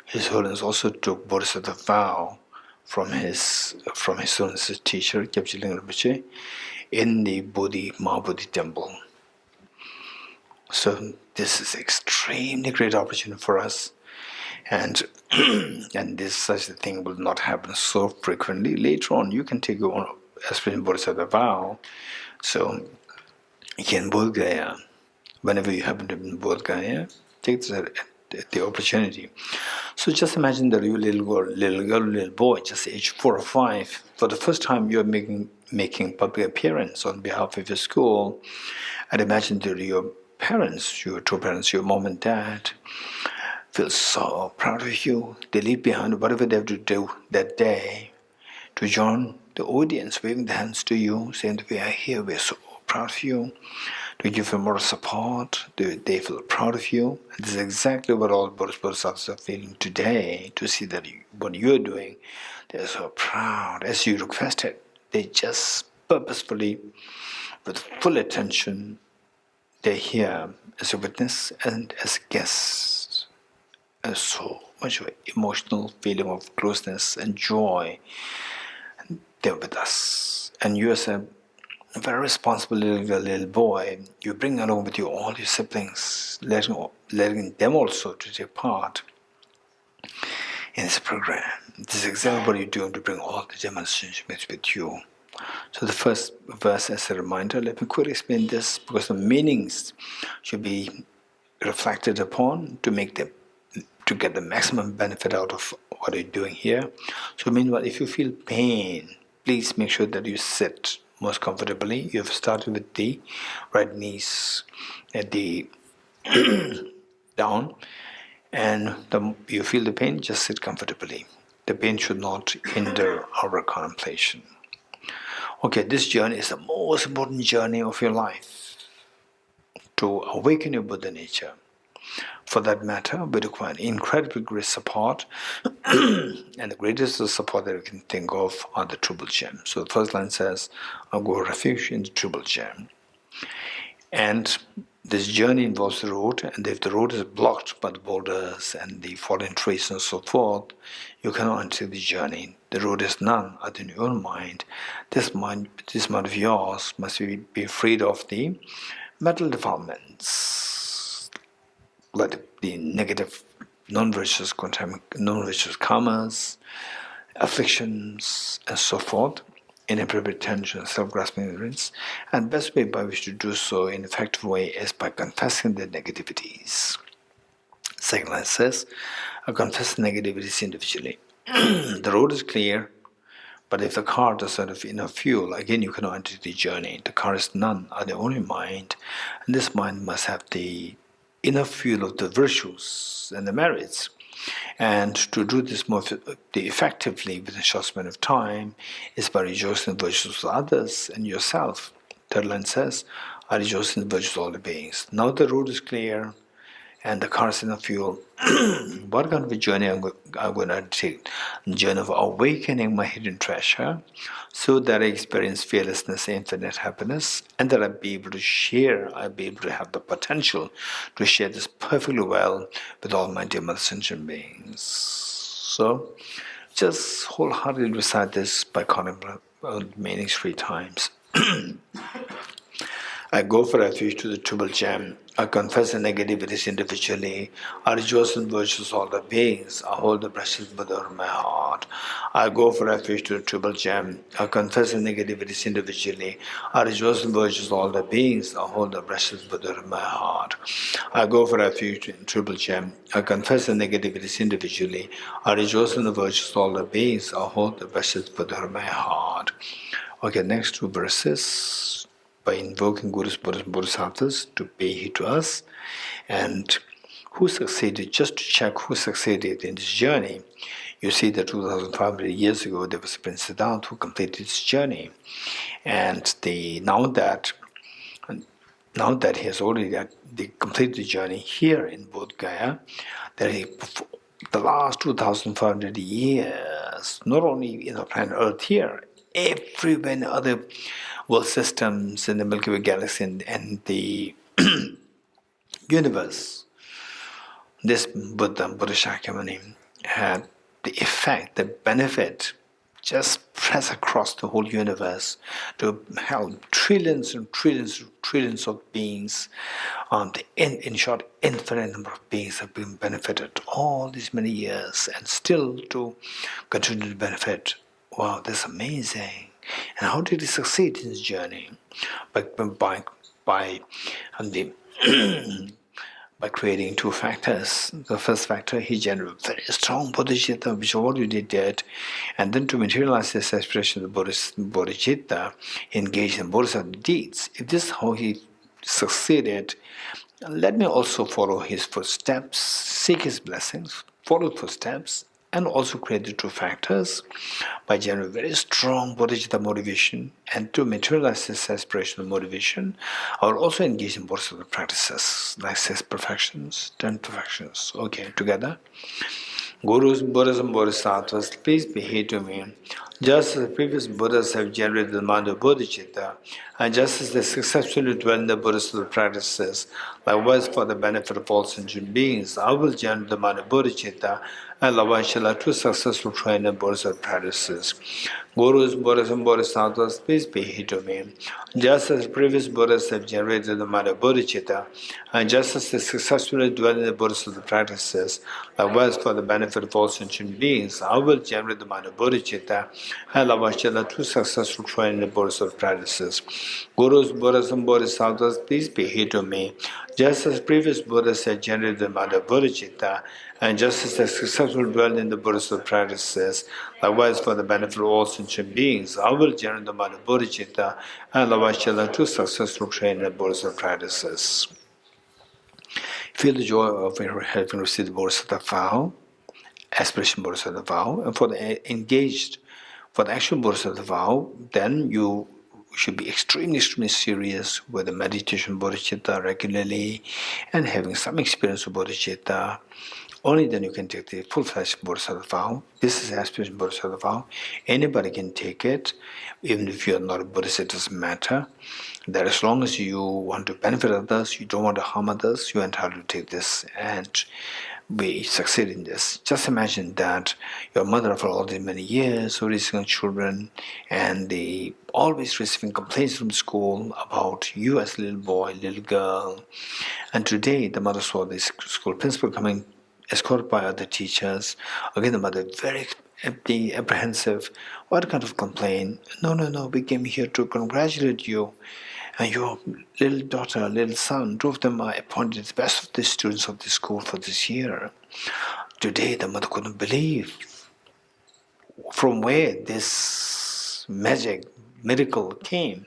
His Holiness also took Bodhisattva vow from His Holiness' teacher, Gyabje Rinpoche, in the Mahabodhi temple. So this is extremely great opportunity for us, and and this such a thing will not happen so frequently. Later on, you can take your own aspiration Bodhisattva vow. So here in Bodhgaya, whenever you happen to be in Bodhgaya, take the opportunity. So just imagine that you little boy, just age 4 or 5, for the first time you're making public appearance on behalf of your school, and imagine that your parents, your two parents, your mom and dad, feel so proud of you. They leave behind whatever they have to do that day to join the audience, waving their hands to you, saying that we are here, we are so proud of you, to give you more support. They feel proud of you. And this is exactly what all Buddhist Bodhisattvas are feeling today, to see that what you're doing, they're so proud. As you requested, they just purposefully, with full attention, they're here as a witness and as guests. And so much of emotional feeling of closeness and joy. And they're with us. And you as a very responsible little boy, you bring along with you all your siblings, letting them also to take part in this program. This is exactly what you're doing, to bring all the demonstrations with you. So the first verse, as a reminder, let me quickly explain this, because the meanings should be reflected upon to get the maximum benefit out of what you're doing here. So meanwhile, if you feel pain, please make sure that you sit most comfortably. You have started with the right knees at the down, and you feel the pain, just sit comfortably. The pain should not hinder our contemplation. Okay, this journey is the most important journey of your life, to awaken your Buddha nature. For that matter, we require incredibly great support, and the greatest support that we can think of are the Triple Gem. So the first line says, I'll go refuge in the Triple Gem. And this journey involves the road, and if the road is blocked by the boulders and the fallen trees and so forth, you cannot enter the journey. The road is none other than your own mind. This mind of yours must be freed of the mental defilements, like the negative, non-virtuous karmas, afflictions, and so forth, inappropriate tension, self-grasping ignorance. And the best way by which to do so in an effective way is by confessing the negativities. Second line says, I confess the negativities individually. The road is clear, but if the car doesn't have enough fuel, again you cannot enter the journey. The car is none, are the only mind, and this mind must have the enough fuel of the virtues and the merits. And to do this more effectively within a short span of time is by rejoicing in the virtues of others and yourself. Third line says, I rejoice in the virtues of all the beings. Now the road is clear, and the kerosene of fuel. What kind of a journey I'm going to take? Journey of awakening my hidden treasure, so that I experience fearlessness, infinite happiness, and that I'll be able to share, I'll be able to have the potential to share this perfectly well with all my dear mother sentient beings. So, just wholeheartedly recite this by counting meanings 3 times. I go for refuge to the triple gem. I confess the negativities individually. I rejoice in virtues all the beings. I hold the precious Buddha in my heart. I go for refuge to the triple gem. I confess the negativities individually. I rejoice in virtues all the beings. I hold the precious Buddha in my heart. I go for refuge to the triple gem. I confess the negativities individually. I rejoice in the virtues all the beings. I hold the precious Buddha in my heart. Okay, next 2 verses. By invoking Gurus, Buddhas, Bodhisattvas to pay heed to us, and who succeeded, just to check who succeeded in this journey. You see that 2,500 years ago there was a Prince Siddhartha who completed this journey, and now that he has already completed the journey here in Bodhgaya, that the last 2,500 years, not only in the planet Earth here, everywhere in other world systems in the Milky Way galaxy and the universe, this Buddha Shakyamuni had the effect, the benefit, just spreads across the whole universe to help trillions and trillions and trillions of beings. In short, infinite number of beings have been benefited all these many years and still to continue to benefit. Wow, that's amazing. And how did he succeed in his journey? By the by creating 2 factors. The first factor, he generated very strong bodhicitta, which already did, and then to materialize this aspiration of bodhicitta, engage in bodhisattva deeds. If this is how he succeeded, let me also follow his footsteps, seek his blessings, follow footsteps, and also create the 2 factors by generating very strong bodhicitta motivation. And to materialize this aspirational motivation, I will also engage in bodhisattva practices like 6 perfections, 10 perfections. Okay, together. Gurus, Buddhas, and Bodhisattvas, please be here to me. Just as the previous Buddhas have generated the mind of Bodhicitta, and just as they successfully dwell in the Bodhisattva practices, likewise for the benefit of all sentient beings, I will generate the mind of Bodhicitta and Lavashila to successful train in Bodhisattva practices. Gurus, Buddhas, and Bodhisattvas, please be here to me. Just as the previous Buddhas have generated the mind of Bodhicitta, and just as they successfully dwell in the Bodhisattva practices, likewise for the benefit of all sentient beings, I will generate the mind of Bodhicitta and Lavashila to successful train in the Bodhisattva practices. Gurus, Buddhas, and Bodhisattvas, please be here to me. Just as previous Buddhas have generated the mind of Bodhicitta, and just as they successfully dwell in the Bodhisattva practices, likewise for the benefit of all sentient beings, I will generate the mind of Bodhicitta and Lavashila to successful train in the Bodhisattva practices. Feel the joy of having received the Bodhisattva vow, aspiration Bodhisattva vow, and for the engaged, for the actual Bodhisattva vow, then you should be extremely serious with the meditation Bodhicitta regularly and having some experience of Bodhicitta. Only then you can take the full-fledged Bodhisattva vow. This is aspiration Bodhisattva vow. Anybody can take it, even if you're not a Buddhist, it doesn't matter. That as long as you want to benefit others, you don't want to harm others, you're entitled to take this and we succeed in this. Just imagine that your mother for all these many years raising children and they always receiving complaints from school about you as a little boy, little girl. And today the mother saw this school principal coming escorted by other teachers. Again the mother very apprehensive. What kind of complaint? No, we came here to congratulate you. And your little daughter, little son, 2 of them are appointed the best of the students of the school for this year. Today, the mother couldn't believe from where this miracle came.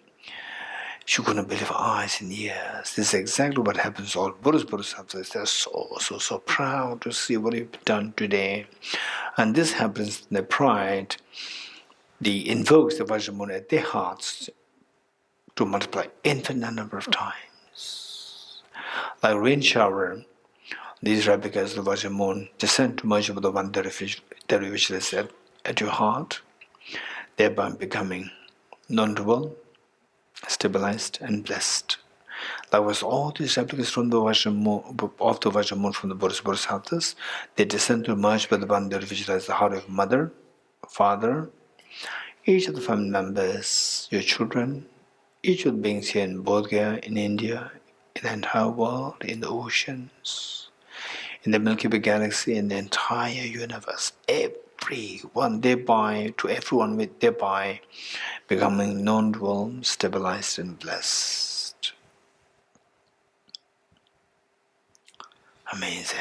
She couldn't believe her eyes and ears. This is exactly what happens to all Buddhist Bodhisattvas. They're so proud to see what you've done today. And this happens in their pride. They invokes the Vajramuni at their hearts to multiply infinite number of times. Like rain shower, These replicas of the Virgin Moon descend to merge with the one derivation is at your heart, thereby becoming non-dual, stabilized, and blessed. Likewise, all these replicas from the Virgin Moon, of the Virgin Moon from the Buddhist Bodhisattvas, they descend to merge with the one derivation as the heart of mother, father, each of the family members, your children, each of the beings here in Bodhgaya, in India, in the entire world, in the oceans, in the Milky Way galaxy, in the entire universe, everyone, thereby, to everyone, with thereby becoming non-dual, stabilized, and blessed. Amazing.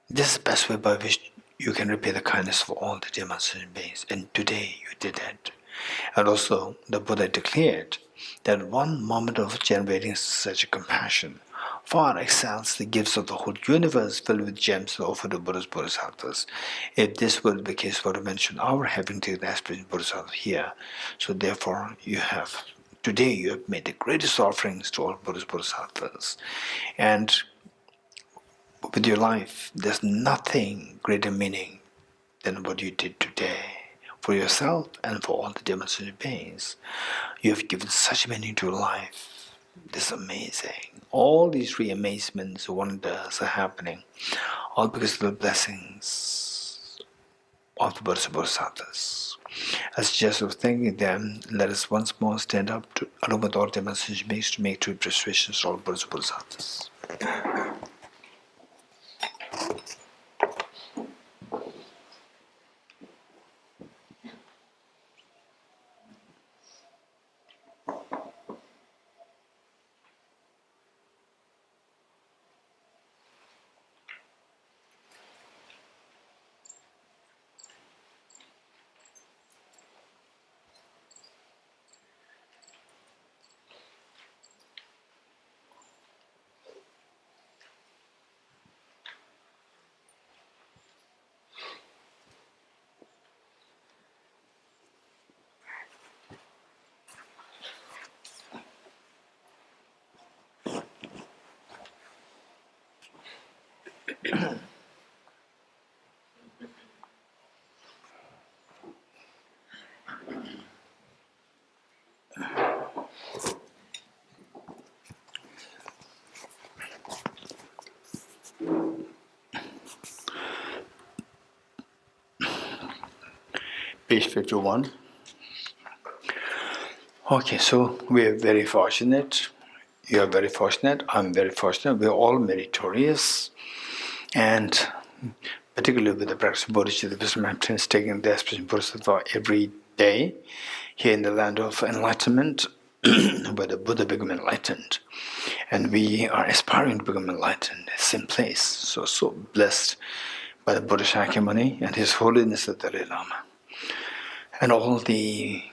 This is the best way by which you can repay the kindness of all the demonstration beings, and today you did it. And also, the Buddha declared that one moment of generating such a compassion far excels the gifts of the whole universe filled with gems offered to Buddhist Bodhisattvas. If this were the case for to mention our having taken the aspiration Bodhisattva here, so therefore today you have made the greatest offerings to all Buddhist Bodhisattvas. And with your life, there's nothing greater meaning than what you did today for yourself and for all the demonstrated beings. You have given such meaning to your life. This is amazing. All these three amazements, wonders are happening, all because of the blessings of the Buddhist Bodhisattvas. As a gesture of thanking them, let us once more stand up to along with all demonstrated beings to make true restorations to all Buddhist Bodhisattvas. Page 51. Okay, so we are very fortunate. You are very fortunate. I'm very fortunate. We are all meritorious. And particularly with the practice of Bodhicitta, the wisdom emptiness, taking the aspiration Bodhisattva every day here in the land of enlightenment, where the Buddha became enlightened. And we are aspiring to become enlightened. Same place. So blessed by the Buddha Shakyamuni and His Holiness the Dalai Lama. And all the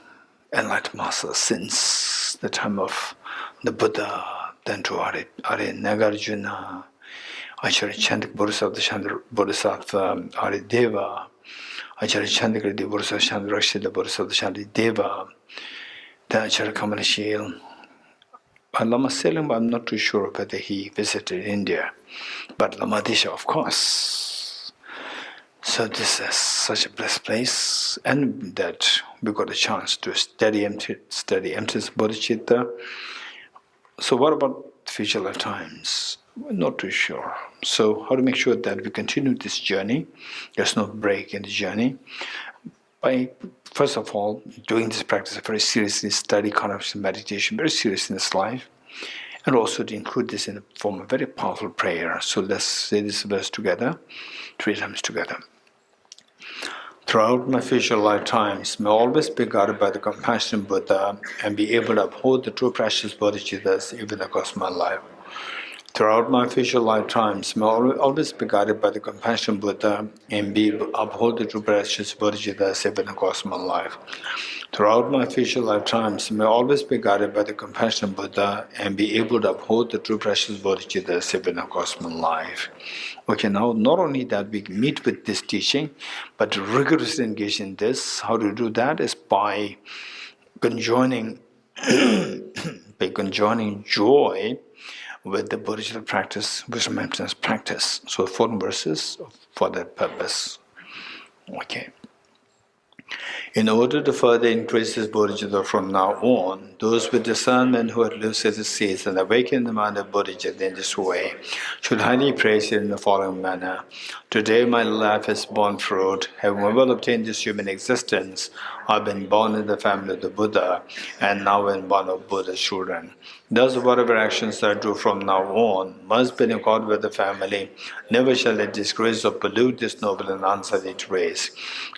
enlightened masters since the time of the Buddha, then to Arya Nagarjuna, Acharya Chandra Bodhisattva Arya Deva, Acharya Chandra Bodhisattva Chandra Rakshita Bodhisattva Chandra Deva, then Acharya Kamalashil. Lama Selim, I'm not too sure whether he visited India, but Lama Disha, of course. So this is such a blessed place, and that we got a chance to study emptiness Bodhicitta. So what about future lifetimes? We're not too sure. So how to make sure that we continue this journey? There's no break in the journey. By first of all doing this practice very seriously, study contemplation meditation very seriously in this life, and also to include this in the form of very powerful prayer. So let's say this verse together, 3 times together. Throughout my future lifetimes, may I always be guided by the compassionate Buddha and be able to uphold the true precious Bodhicittas even across my life. Throughout my future lifetimes, may I always be guided by the compassionate Buddha and be uphold the true precious Bodhicittas even across my life. Throughout my future lifetimes, may I always be guided by the compassionate Buddha and be able to uphold the true precious Bodhicittas even across my life. Okay, now not only that we meet with this teaching, but to rigorously engage in this. How to do that is by conjoining joy with the Bodhichitta practice, wisdom emptiness practice. So 14 verses for that purpose. Okay. In order to further increase this bodhicitta from now on, those with discernment who had lucid seeds and awakened the mind of bodhicitta in this way should highly praise it in the following manner. Today my life has borne fruit. Having well obtained this human existence, I've been born in the family of the Buddha, and now in one of Buddha's children. Thus, whatever actions I do from now on must be in accord with the family. Never shall it disgrace or pollute this noble and unsullied race.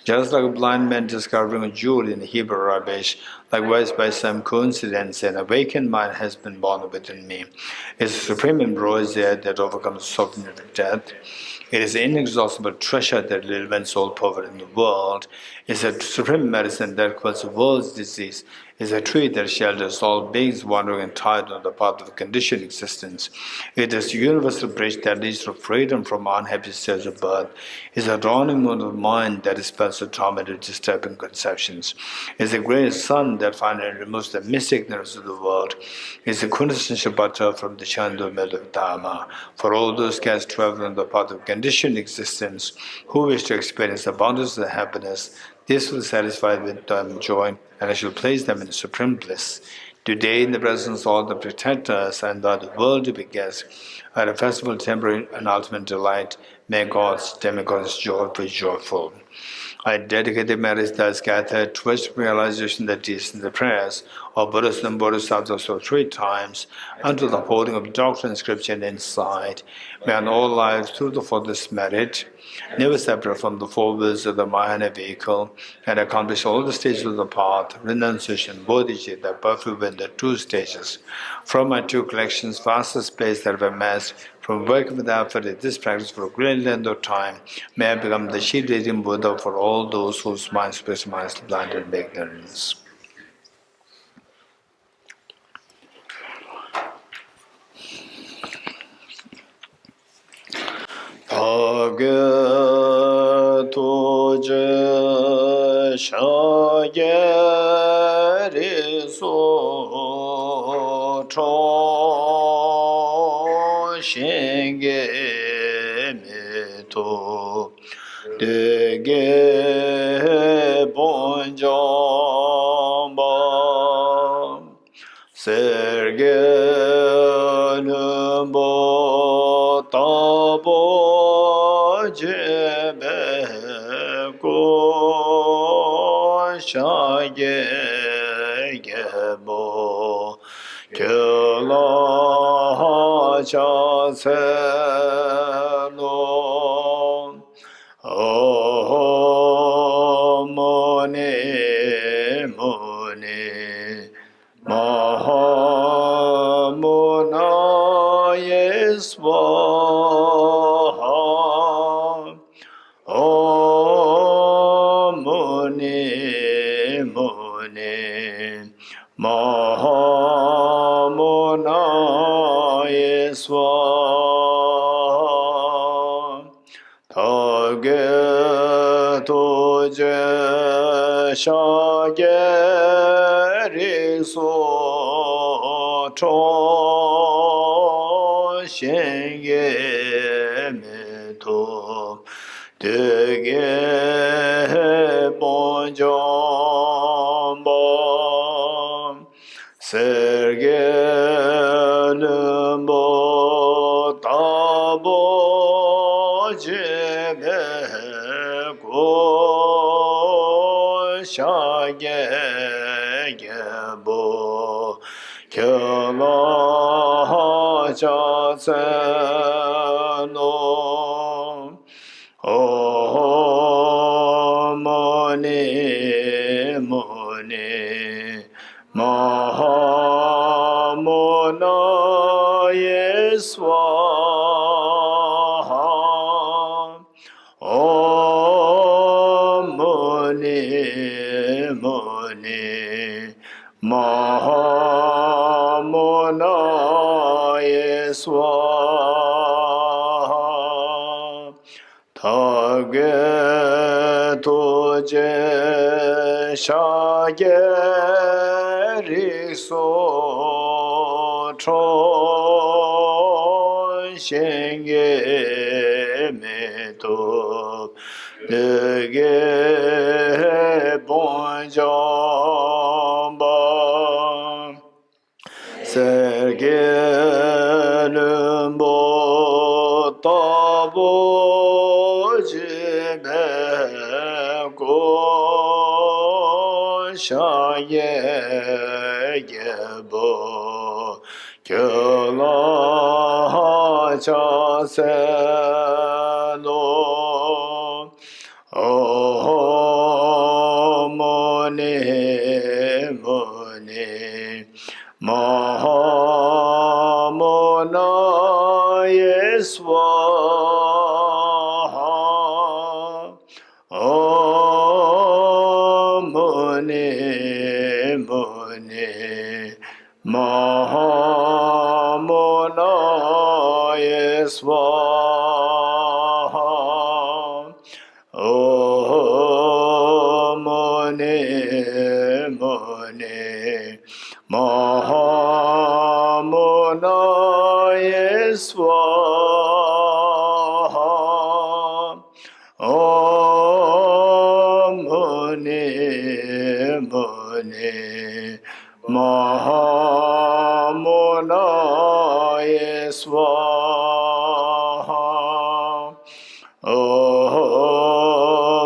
Just like a blind man discovering a jewel in the heap of rubbish, likewise by some coincidence an awakened mind has been born within me. It is supreme ambrosia that overcomes the suffering of death. It is an inexhaustible treasure that prevents all poverty in the world. It is a supreme medicine that quells the world's disease. It is a tree that shelters all beings wandering and tired on the path of conditioned existence. It is the universal bridge that leads to freedom from unhappy states of birth. It is a dawning moon of mind that dispels the torment of disturbing conceptions. It is the great sun that finally removes the mystic ignorance of the world. It is the quintessential butter from the Chandu mill of Dharma. For all those cats traveling on the path of conditioned existence who wish to experience abundance and happiness, this will satisfy with them joy, and I shall place them in supreme bliss. Today, in the presence of all the protectors and the world to be guests, at a festival, temporary and ultimate delight, may God's demigods joy be joyful. I dedicate the merits thus gathered towards realization that is in the prayers of Buddhists and Bodhisattvas for 3 times, unto the holding of doctrine, scripture, and insight. May on all lives, through the fullest merit, never separate from the 4 wheels of the Mahayana vehicle, and accomplish all the stages of the path, renunciation, bodhicitta, perfect within the 2 stages. From my 2 collections, fastest place that I've amassed, from working with effort at this practice for a great length of time, may I become the shield-leading Buddha for all those whose minds minds blinded by ignorance. Toje shageri so cho shenge me to dege bonjamba serge numbo tabo jebe ko shage gebo kela cha se lo mone mone mahamuna yeswaha mone mone mahamuna yeswaha Tage toje shageri so cho shenge me to dege bonjamba serge numbo tabo jebe go shage gebo kyala cha se no mone mone mahamona yeswaha mone mone mahamona yeswaha Tage toje shageri so cho shenge me to ge bon jamba sergelen bo tabo jibe go shaye yebo kyala cha se lo mone mone Mahamona Yeswaha Om Muni Muni Mahamona Yeswaha Om Muni Muni Mahamona Yeswaha Om Muni Muni Mahamona Yeswaha Om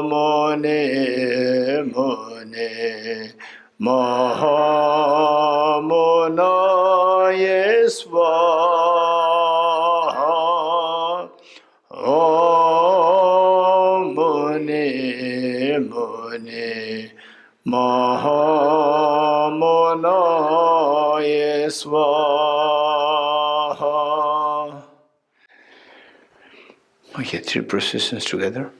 Muni Muni Mahamona Yeswaha Om Muni Muni Mahamona Yeswaha. Okay, 3 processions together.